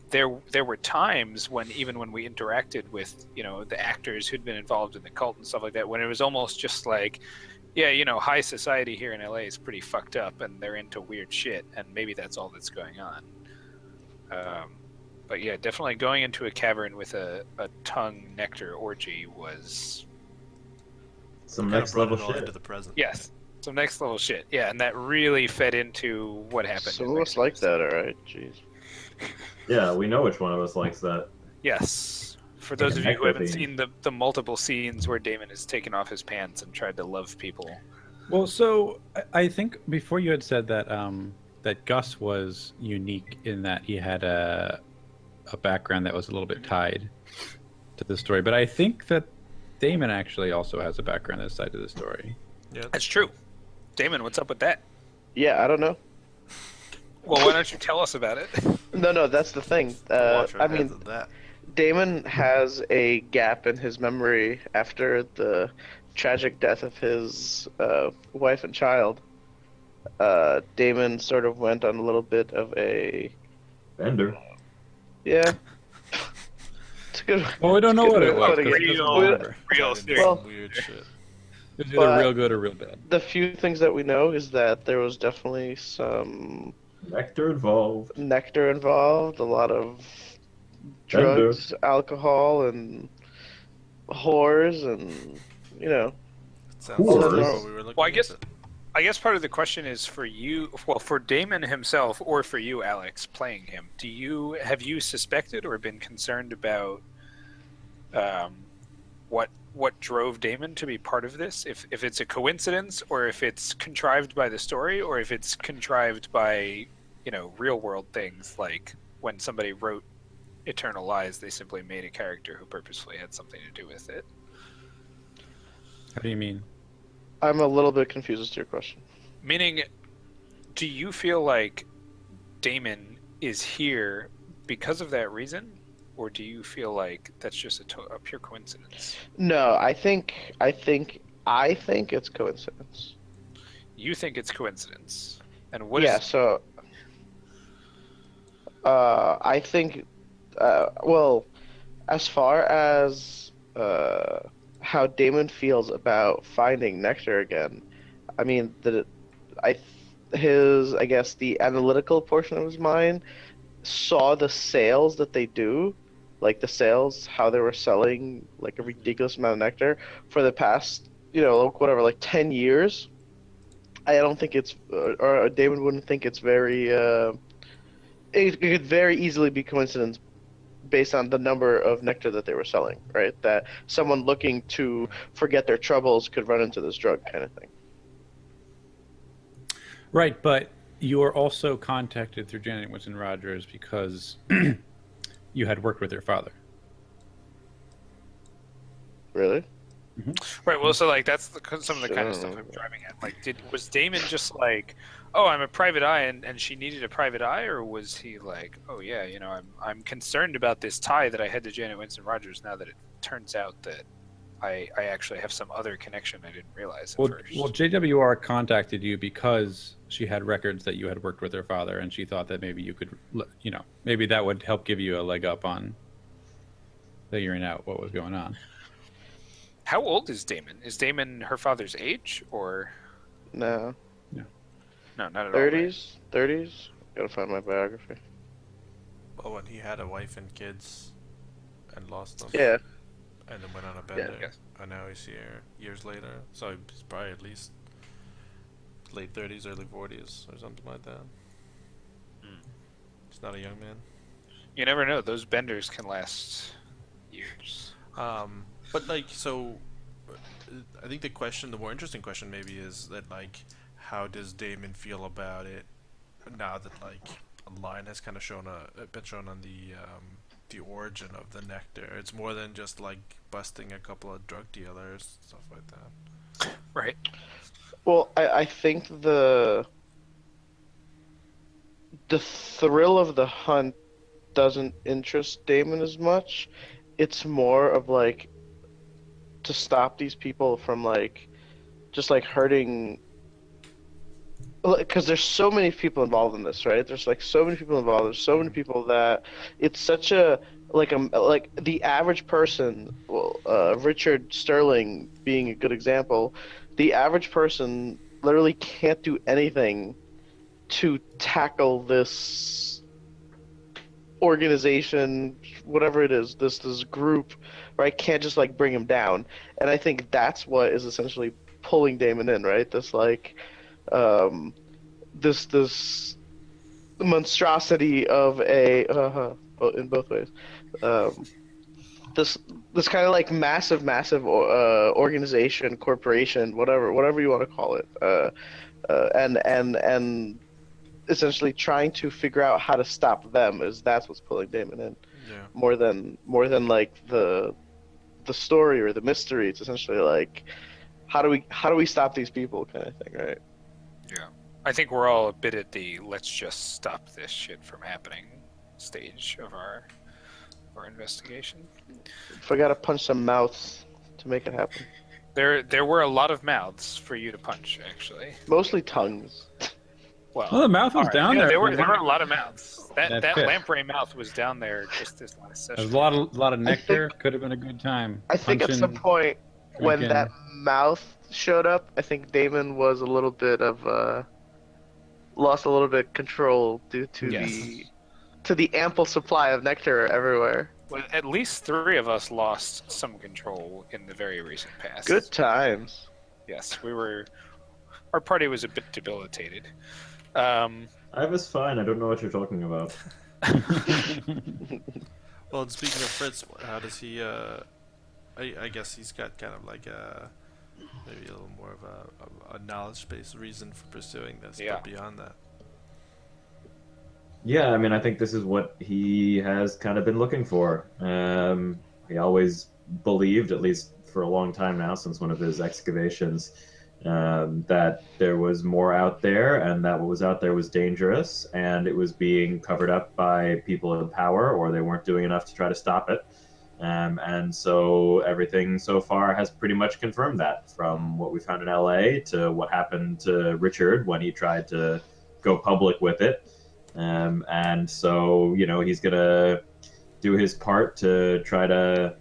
there were times when even when we interacted with the actors who'd been involved in the cult and stuff like that, when it was almost just high society here in LA is pretty fucked up and they're into weird shit, and maybe that's all that's going on. But yeah, definitely going into a cavern with a tongue nectar orgy was some next level shit shit. Into the present. Yes, some next level shit. Yeah, and that really fed into what happened. Some of us like that, alright? Jeez. Yeah, we know which one of us likes that. Yes. For those of you who haven't seen the multiple scenes where Damon has taken off his pants and tried to love people. Well, so I think before you had said that that Gus was unique in that he had a background that was a little bit tied to the story, but I think that Damon actually also has a background that's tied to the story. Yeah, That's true. Damon, what's up with that? Yeah, I don't know. Well, why don't you tell us about it? No, that's the thing. Watch our I heads mean, at that. Damon has a gap in his memory after the tragic death of his wife and child. Damon sort of went on a little bit of a Bender. yeah. It's a good. Well, we don't know what it was. putting it. Real serious. Well, Weird shit. It was but- either real good or real bad. The few things that we know is that there was definitely some Nectar involved. nectar involved, a lot of Bender. drugs, alcohol, and whores, and Sounds Whores. like what we were looking Well, at. I guess part of the question is for you, well, for Damon himself, or for you, Alex, playing him. Have you suspected or been concerned about what drove Damon to be part of this? If it's a coincidence, or if it's contrived by the story, or if it's contrived by real world things, like when somebody wrote Eternal Lies, they simply made a character who purposefully had something to do with it. How do you mean? I'm a little bit confused as to your question. Meaning, do you feel like Damon is here because of that reason? Or do you feel like that's just a pure coincidence? No, I think it's coincidence. You think it's coincidence. And what Yeah, is so I think well, as far as how Damon feels about finding Nectar again, I mean I guess the analytical portion of his mind saw the sales that they do, like the sales, how they were selling like a ridiculous amount of nectar for the past, whatever, like 10 years. I don't think it's, or Damon wouldn't think it's very, it could very easily be coincidence based on the number of nectar that they were selling, right? That someone looking to forget their troubles could run into this drug kind of thing. Right, but you were also contacted through Janet Winston Rogers because you had worked with her father. Really? right? Well, so like that's some of the kind of stuff I'm driving at. Like, was Damon just like, oh, I'm a private eye, and she needed a private eye, or was he like, oh yeah, I'm concerned about this tie that I had to Janet Winston Rogers. Now that it turns out that I actually have some other connection I didn't realize at first. Well, JWR contacted you because she had records that you had worked with her father, and she thought that maybe you could, maybe that would help give you a leg up on figuring out what was going on. How old is Damon? Is Damon her father's age, or No. No. No, not at 30s? 30s? Gotta find my biography. Well, when he had a wife and kids and lost them. Yeah. And then went on a bender. Yes. And now he's here years later. So he's probably at least late 30s, early 40s, or something like that. He's not a young man. You never know. Those benders can last years. But like, so I think the more interesting question maybe is that like, how does Damon feel about it now that like a line has kind of been shown on the origin of the nectar? It's more than just like busting a couple of drug dealers, stuff like that. Right. Well, I think the thrill of the hunt doesn't interest Damon as much. It's more of like to stop these people from like just like hurting, because there's so many people involved in this, right? There's like so many people involved. There's so many people that it's such a like the average person. Well, Richard Sterling being a good example. The average person literally can't do anything to tackle this organization, whatever it is, this group, right? Can't just like bring him down. And I think that's what is essentially pulling Damon in, right? This like this monstrosity of a in both ways. This kind of like massive organization, corporation, whatever you want to call it, and essentially trying to figure out how to stop them that's what's pulling Damon in. Yeah. More than like the story or the mystery. It's essentially like how do we stop these people kind of thing, right? Yeah. I think we're all a bit at the let's just stop this shit from happening stage of our investigation. If I gotta punch some mouths to make it happen. There were a lot of mouths for you to punch, actually. Mostly tongues. Well, the mouth was all right. down Yeah, there. There were a lot of mouths. That fish. lamprey mouth was down there just this last session. There's a lot of nectar. Could have been a good time. I think at some point when drinking. that mouth showed up, I think Damon was a little bit of lost a little bit control due to the ample supply of nectar everywhere. Well, at least 3 of us lost some control in the very recent past. Good times. Yes, our party was a bit debilitated. I was fine. I don't know what you're talking about. Well, and speaking of Fritz, how does he? I guess he's got kind of like maybe a little more of a knowledge-based reason for pursuing this. Yeah. But beyond that, Yeah, I mean, I think this is what he has kind of been looking for. He always believed, at least for a long time now, since one of his excavations, that there was more out there, and that what was out there was dangerous, and it was being covered up by people in power, or they weren't doing enough to try to stop it. And so everything so far has pretty much confirmed that, from what we found in LA to what happened to Richard when he tried to go public with it. And so, he's going to do his part to try to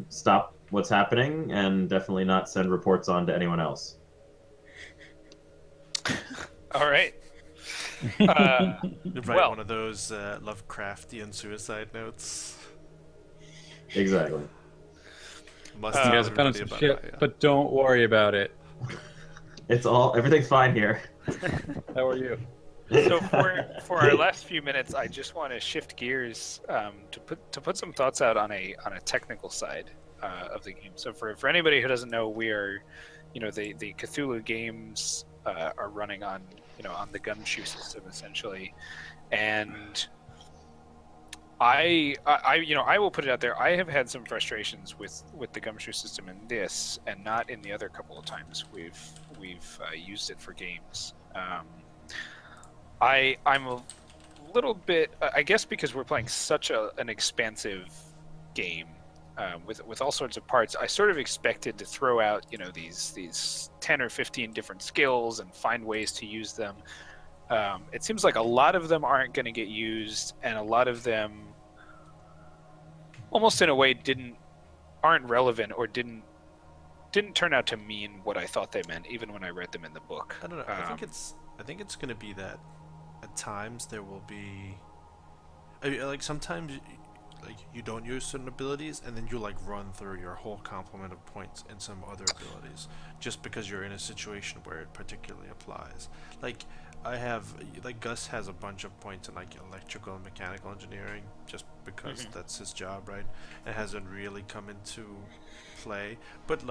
stop what's happening and definitely not send reports on to anyone else. All right. Write Well- one of those Lovecraftian suicide notes. Exactly. Must You tell guys have found everybody some about shit, that, yeah. but don't worry about it. Everything's fine here. How are you? So for our last few minutes, I just want to shift gears to put some thoughts out on a technical side of the game. So for anybody who doesn't know, we are, the Cthulhu games are running on on the Gumshoe system essentially, and I will put it out there. I have had some frustrations with the Gumshoe system in this, and not in the other couple of times we've used it for games. I'm a little bit, I guess, because we're playing such an expansive game with all sorts of parts. I sort of expected to throw out these 10 or 15 different skills and find ways to use them. It seems like a lot of them aren't going to get used, and a lot of them, almost in a way, aren't relevant or didn't turn out to mean what I thought they meant, even when I read them in the book. I don't know. I think it's going to be that at times there will be, like sometimes you don't use certain abilities and then you run through your whole complement of points in some other abilities just because you're in a situation where it particularly applies. Gus has a bunch of points in electrical and mechanical engineering just because that's his job, right? It hasn't really come into play, but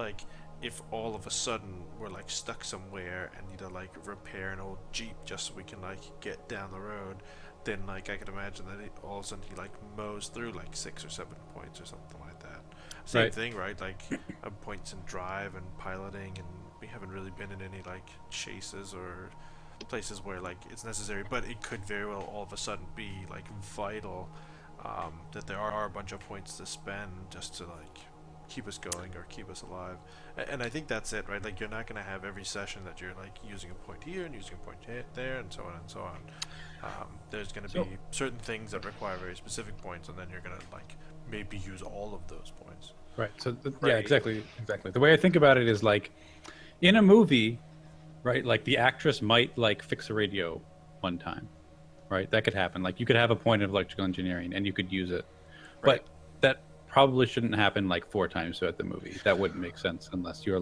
if all of a sudden we're stuck somewhere and need to repair an old Jeep just so we can get down the road, then I could imagine that all of a sudden he mows through 6 or 7 points or something like that. Same Right. thing, right? Points in drive and piloting, and we haven't really been in any chases or places where it's necessary, but it could very well all of a sudden be vital that there are a bunch of points to spend just to keep us going or keep us alive. And I think that's it, right? You're not going to have every session that you're using a point here and using a point there and so on and so on. There's going to be certain things that require very specific points, and then you're going to maybe use all of those points. Right. So yeah, exactly. The way I think about it is in a movie, right? The actress might fix a radio one time, right? That could happen. You could have a point of electrical engineering and you could use it, Right. but that probably shouldn't happen 4 times throughout the movie. That wouldn't make sense unless you're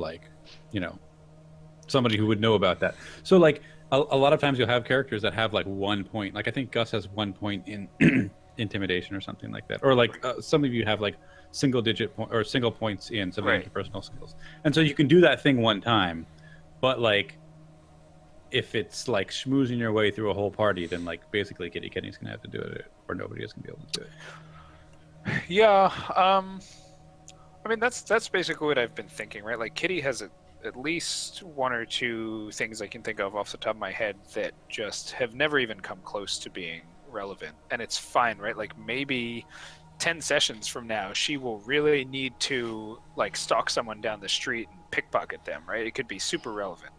somebody who would know about that. So a lot of times you'll have characters that have 1 point. I think Gus has 1 point in intimidation or something like that, or some of you have single digit or single points in some Right. interpersonal skills, and so you can do that thing one time, but if it's schmoozing your way through a whole party, then basically Kitty Kenny's gonna have to do it, or nobody is gonna be able to do it. Yeah, I mean that's basically what I've been thinking, right? Kitty has at least 1 or 2 things I can think of off the top of my head that just have never even come close to being relevant, and it's fine, right? Maybe 10 sessions from now, she will really need to stalk someone down the street and pickpocket them, right? It could be super relevant.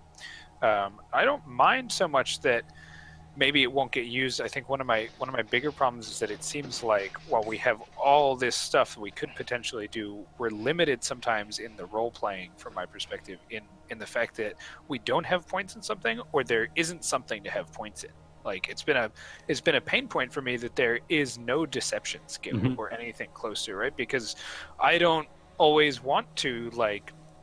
I don't mind so much that maybe it won't get used. I think one of my bigger problems is that it seems while we have all this stuff that we could potentially do, we're limited sometimes in the role playing, from my perspective, in the fact that we don't have points in something, or there isn't something to have points in. It's been a pain point for me that there is no deception skill or anything close to it, right? Because I don't always want to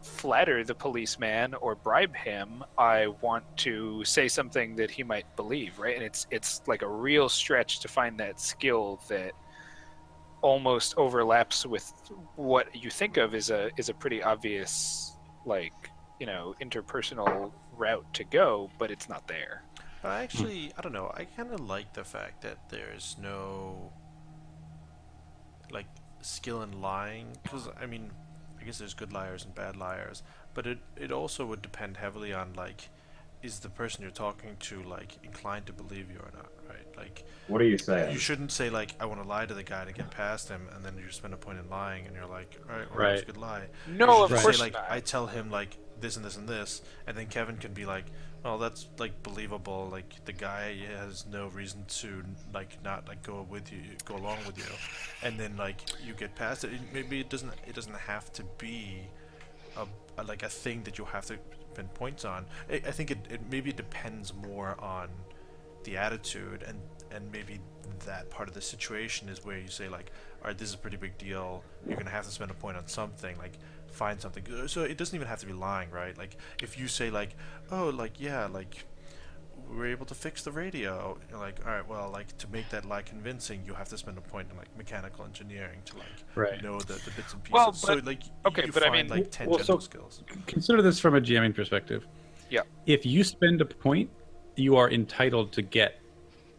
flatter the policeman or bribe him. I want to say something that he might believe, right? And it's a real stretch to find that skill that almost overlaps with what you think of is a pretty obvious interpersonal route to go, but it's not there. I don't know. I kind of like the fact that there's no like skill in lying, because I mean, I guess there's good liars and bad liars, but it also would depend heavily on like, is the person you're talking to like inclined to believe you or not, right? Like, What are you you saying? shouldn't say like, I want to lie to the guy to get past him, and then you spend a point in lying, and you're like, all right, well, that was a Right. good lie. You No, should of just Right. say course like, not. I tell him like this and this and this, and then Kevin can be like, well, that's like believable. Like the guy has no reason to like not like go along with you, and then like you get past it. Maybe it doesn't have to be like a thing that you have to spend points on. I think it maybe depends more on the attitude, and maybe that part of the situation is where you say like, all right, this is a pretty big deal, you're gonna have to spend a point on something, like find something. So it doesn't even have to be lying, right? Like if you say like, oh, like yeah, like we were able to fix the radio, you're like, all right, well, like to make that lie convincing, you have to spend a point in like mechanical engineering to like Right. know the bits and pieces. Well, So but- like okay, you but I find mean- like tangential so- skills. Consider this from a GMing perspective. Yeah. If you spend a point, you are entitled to get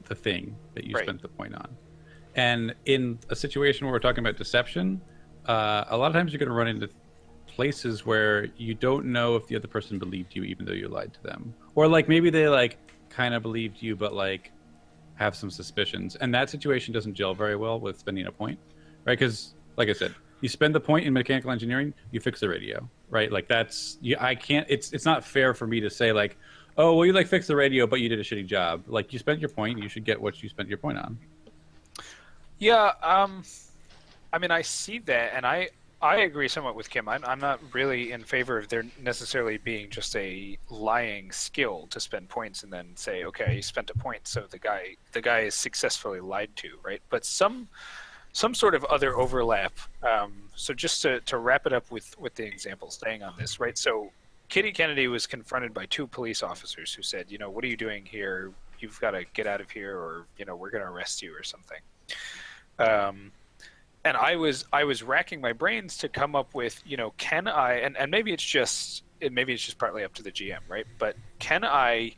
the thing that you Right. spent the point on. And in a situation where we're talking about deception, a lot of times you're going to run into places where you don't know if the other person believed you, even though you lied to them, or like maybe they like kind of believed you, but like have some suspicions. And that situation doesn't gel very well with spending a point, right? Because, like I said, you spend the point in mechanical engineering, you fix the radio, right? Like that's I can't. It's not fair for me to say like, oh, well, you like fixed the radio, but you did a shitty job. Like you spent your point, you should get what you spent your point on. Yeah, I mean, I see that, and I agree somewhat with Kim. I'm not really in favor of there necessarily being just a lying skill to spend points and then say, okay, you spent a point, so the guy is successfully lied to, right? But some sort of other overlap. So just to wrap it up with the example, staying on this, right? So Kitty Kennedy was confronted by two police officers who said, you know, what are you doing here? You've got to get out of here, or you know, we're going to arrest you or something. And I was racking my brains to come up with, you know, can I, and maybe it's just partly up to the GM, right? But can I,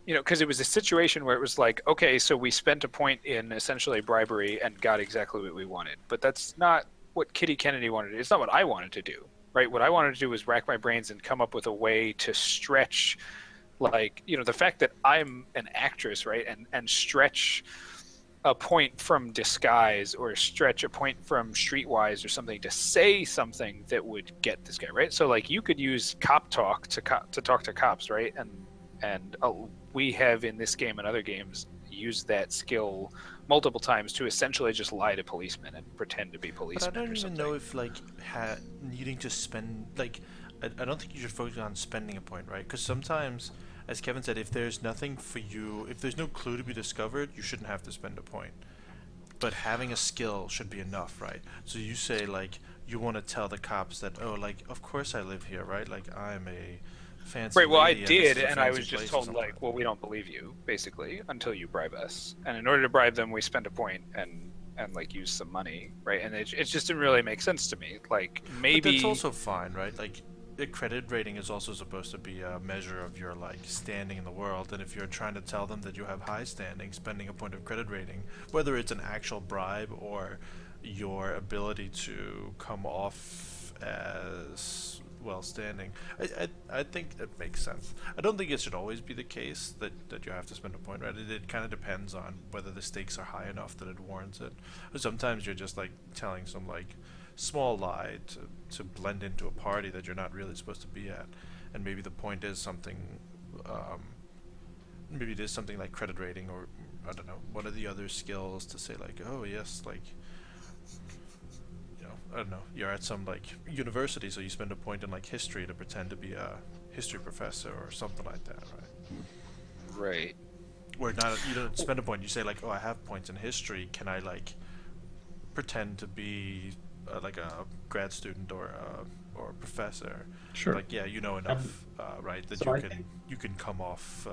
you know, because it was a situation where it was like, okay, so we spent a point in essentially bribery and got exactly what we wanted, but that's not what Kitty Kennedy wanted. It's not what I wanted to do, right? What I wanted to do was rack my brains and come up with a way to stretch, like, you know, the fact that I'm an actress, right, and stretch a point from disguise or stretch a point from streetwise or something to say something that would get this guy, right? So like you could use cop talk to talk to cops, right? And we have in this game and other games used that skill multiple times to essentially just lie to policemen and pretend to be But policemen. I don't or even something. know if like needing to spend like I don't think you should focus on spending a point, right? Because sometimes, as Kevin said, if there's nothing for you, if there's no clue to be discovered, you shouldn't have to spend a point. But having a skill should be enough, right? So you say like you want to tell the cops that, oh, like of course I live here, right? Like I'm a fancy Right, well, I lady and this did, is a and I fancy was just place or told, something like, like well, that. we don't believe you, basically, until you bribe us. And in order to bribe them, we spend a point and like, use some money, right? And it just didn't really make sense to me. Like, maybe... But that's also fine, right? Like, a credit rating is also supposed to be a measure of your, like, standing in the world, and if you're trying to tell them that you have high standing, spending a point of credit rating, whether it's an actual bribe or your ability to come off as well standing, I think it makes sense. I don't think it should always be the case that you have to spend a point, right? It kind of depends on whether the stakes are high enough that it warrants it. Or sometimes you're just like telling some like small lie to blend into a party that you're not really supposed to be at, and maybe the point is something maybe it is something like credit rating, or I don't know, one of the other skills to say like, oh yes, like, you know, I don't know, you're at some like university, so you spend a point in like history to pretend to be a history professor or something like that, right? Right. Or not, you don't spend a point, you say like, oh, I have points in history, can I like pretend to be like a grad student or a professor? Sure. Like, yeah, you know enough, right, that so you can come off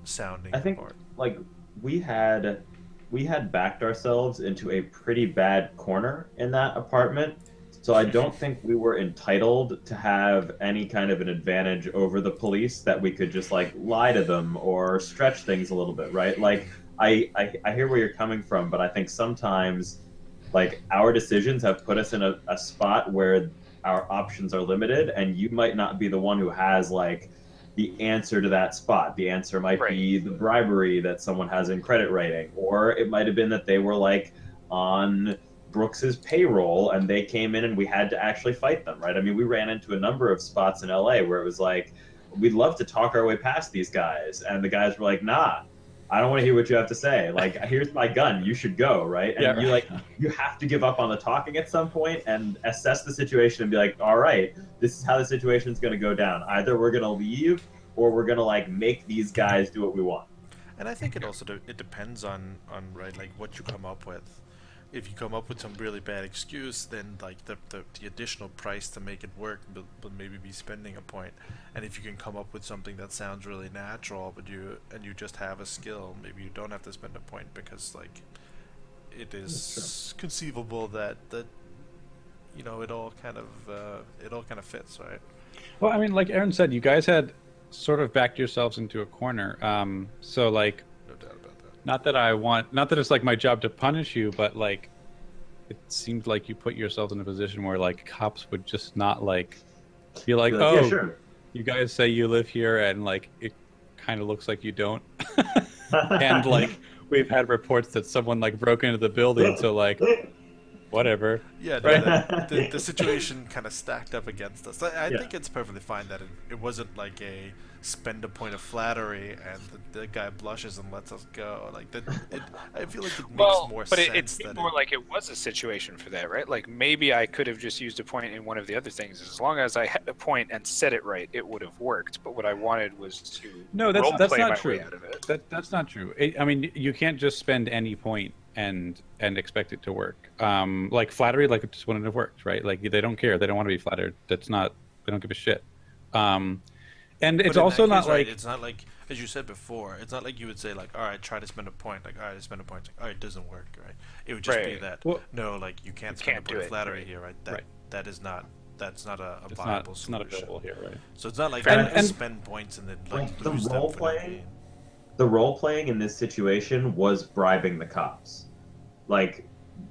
sounding I think the part. like we had backed ourselves into a pretty bad corner in that apartment So I don't think we were entitled to have any kind of an advantage over the police that we could just like lie to them or stretch things a little bit, right? Like I hear where you're coming from, but I think sometimes like our decisions have put us in a spot where our options are limited, and you might not be the one who has like the answer to that spot. The answer might be the bribery that someone has in credit rating, or it might have been that they were like on Brooks's payroll and they came in and we had to actually fight them, right? I mean, we ran into a number of spots in LA where it was like, we'd love to talk our way past these guys, and the guys were like, nah, I don't want to hear what you have to say. Like, here's my gun, you should go, right? And you have to give up on the talking at some point and assess the situation and be like, all right, this is how the situation's going to go down. Either we're going to leave or we're going to like make these guys do what we want. And I think it also it depends on right, like what you come up with. If you come up with some really bad excuse, then like the additional price to make it work will maybe be spending a point. And if you can come up with something that sounds really natural, but you just have a skill, maybe you don't have to spend a point, because like it is conceivable that you know it all kind of fits, right? Well, I mean, like Aaron said, you guys had sort of backed yourselves into a corner. So like, No doubt about that. not that it's like my job to punish you, but like, it seemed like you put yourselves in a position where like cops would just not like be like, oh, yeah, sure. You guys say you live here, and like it kind of looks like you don't. And like we've had reports that someone like broke into the building, so like whatever. Yeah, no, the situation kind of stacked up against us. I think it's perfectly fine that it wasn't like a spend a point of flattery and the guy blushes and lets us go. Like that, I feel like it makes more but sense. it seemed more like it was a situation for that, right? Like maybe I could have just used a point in one of the other things. As long as I had a point and said it right, it would have worked. But what I wanted was to that's play not my true. way out of it. That's not true. I mean, you can't just spend any point and expect it to work. Like flattery, like it just wouldn't have worked, right? Like they don't care. They don't want to be flattered. They don't give a shit. And it's also not like it's not like, as you said before, it's not like you would say like, all right, try to spend a point, like, all right, spend a point, like, all right, it doesn't work, right? It would just be that no, like you can't spend a point of flattery here, right? That's not a viable it's solution. not available here, right? So it's not like and spend points and then like the lose them for no gain. The role playing in this situation was bribing the cops. Like,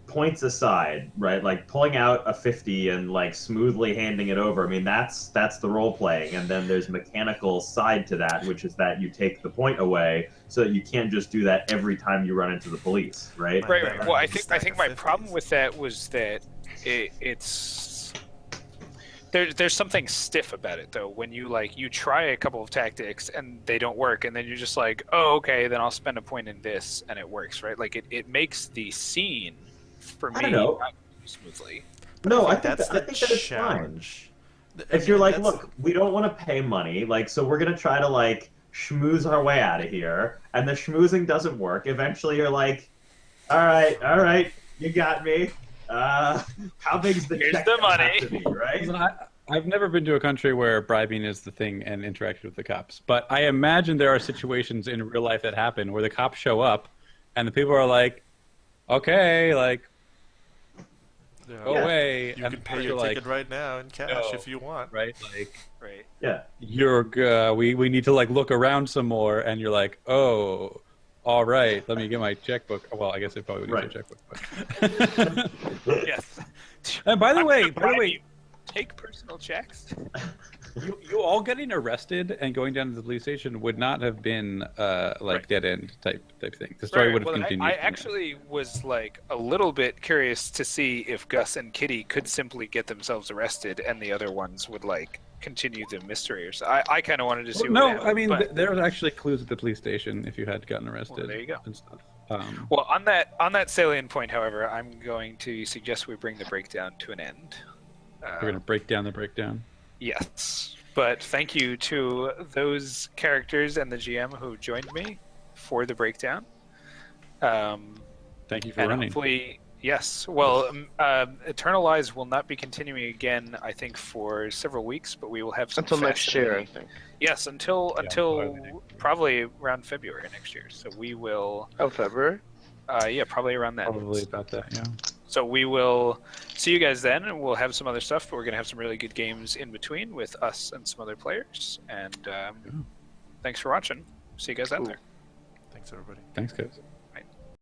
points aside, right? Like pulling out a 50 and like smoothly handing it over. I mean, that's the role playing, and then there's mechanical side to that, which is that you take the point away, so that you can't just do that every time you run into the police, right? Right. Well, I think my problem with that was that it's there's something stiff about it though. When you try a couple of tactics and they don't work, and then you're just like, oh, okay, then I'll spend a point in this and it works, right? Like it makes the scene for me not go smoothly. No, I think that it's fine. If you're like, look, we don't want to pay money, like, so we're gonna try to like schmooze our way out of here, and the schmoozing doesn't work. Eventually, you're like, all right, you got me. How big's the Here's check the gonna money, have to be, right? Listen, I've never been to a country where bribing is the thing and interaction with the cops, but I imagine there are situations in real life that happen where the cops show up, and the people are like, okay, like. Go away. You can pay your ticket right now in cash if you want. Right? Like, Yeah. We need to like look around some more, and you're like, oh, all right. Let me get my checkbook. Well, I guess it probably would use your checkbook. But... Yes. And by the way, take personal checks. you all getting arrested and going down to the police station would not have been dead end type thing. The story would have continued. I actually was like a little bit curious to see if Gus and Kitty could simply get themselves arrested and the other ones would like continue the mystery or so. I kind of wanted to see. I mean, there was actually clues at the police station if you had gotten arrested. Well, there you go. And stuff. Well, on that salient point, however, I'm going to suggest we bring the breakdown to an end. We're going to break down the breakdown. Yes, but thank you to those characters and the GM who joined me for the breakdown. Thank you for running. Hopefully, yes. Well, Eternal Lies will not be continuing again, I think, for several weeks, but we will have some until next year, I think. Yes, until probably around February next year. So we will. Oh, February? Yeah, probably around that. Probably about that. Yeah. So we will see you guys then, and we'll have some other stuff, but we're going to have some really good games in between with us and some other players. And thanks for watching. See you guys out Cool. there. Thanks, everybody. Thanks, guys.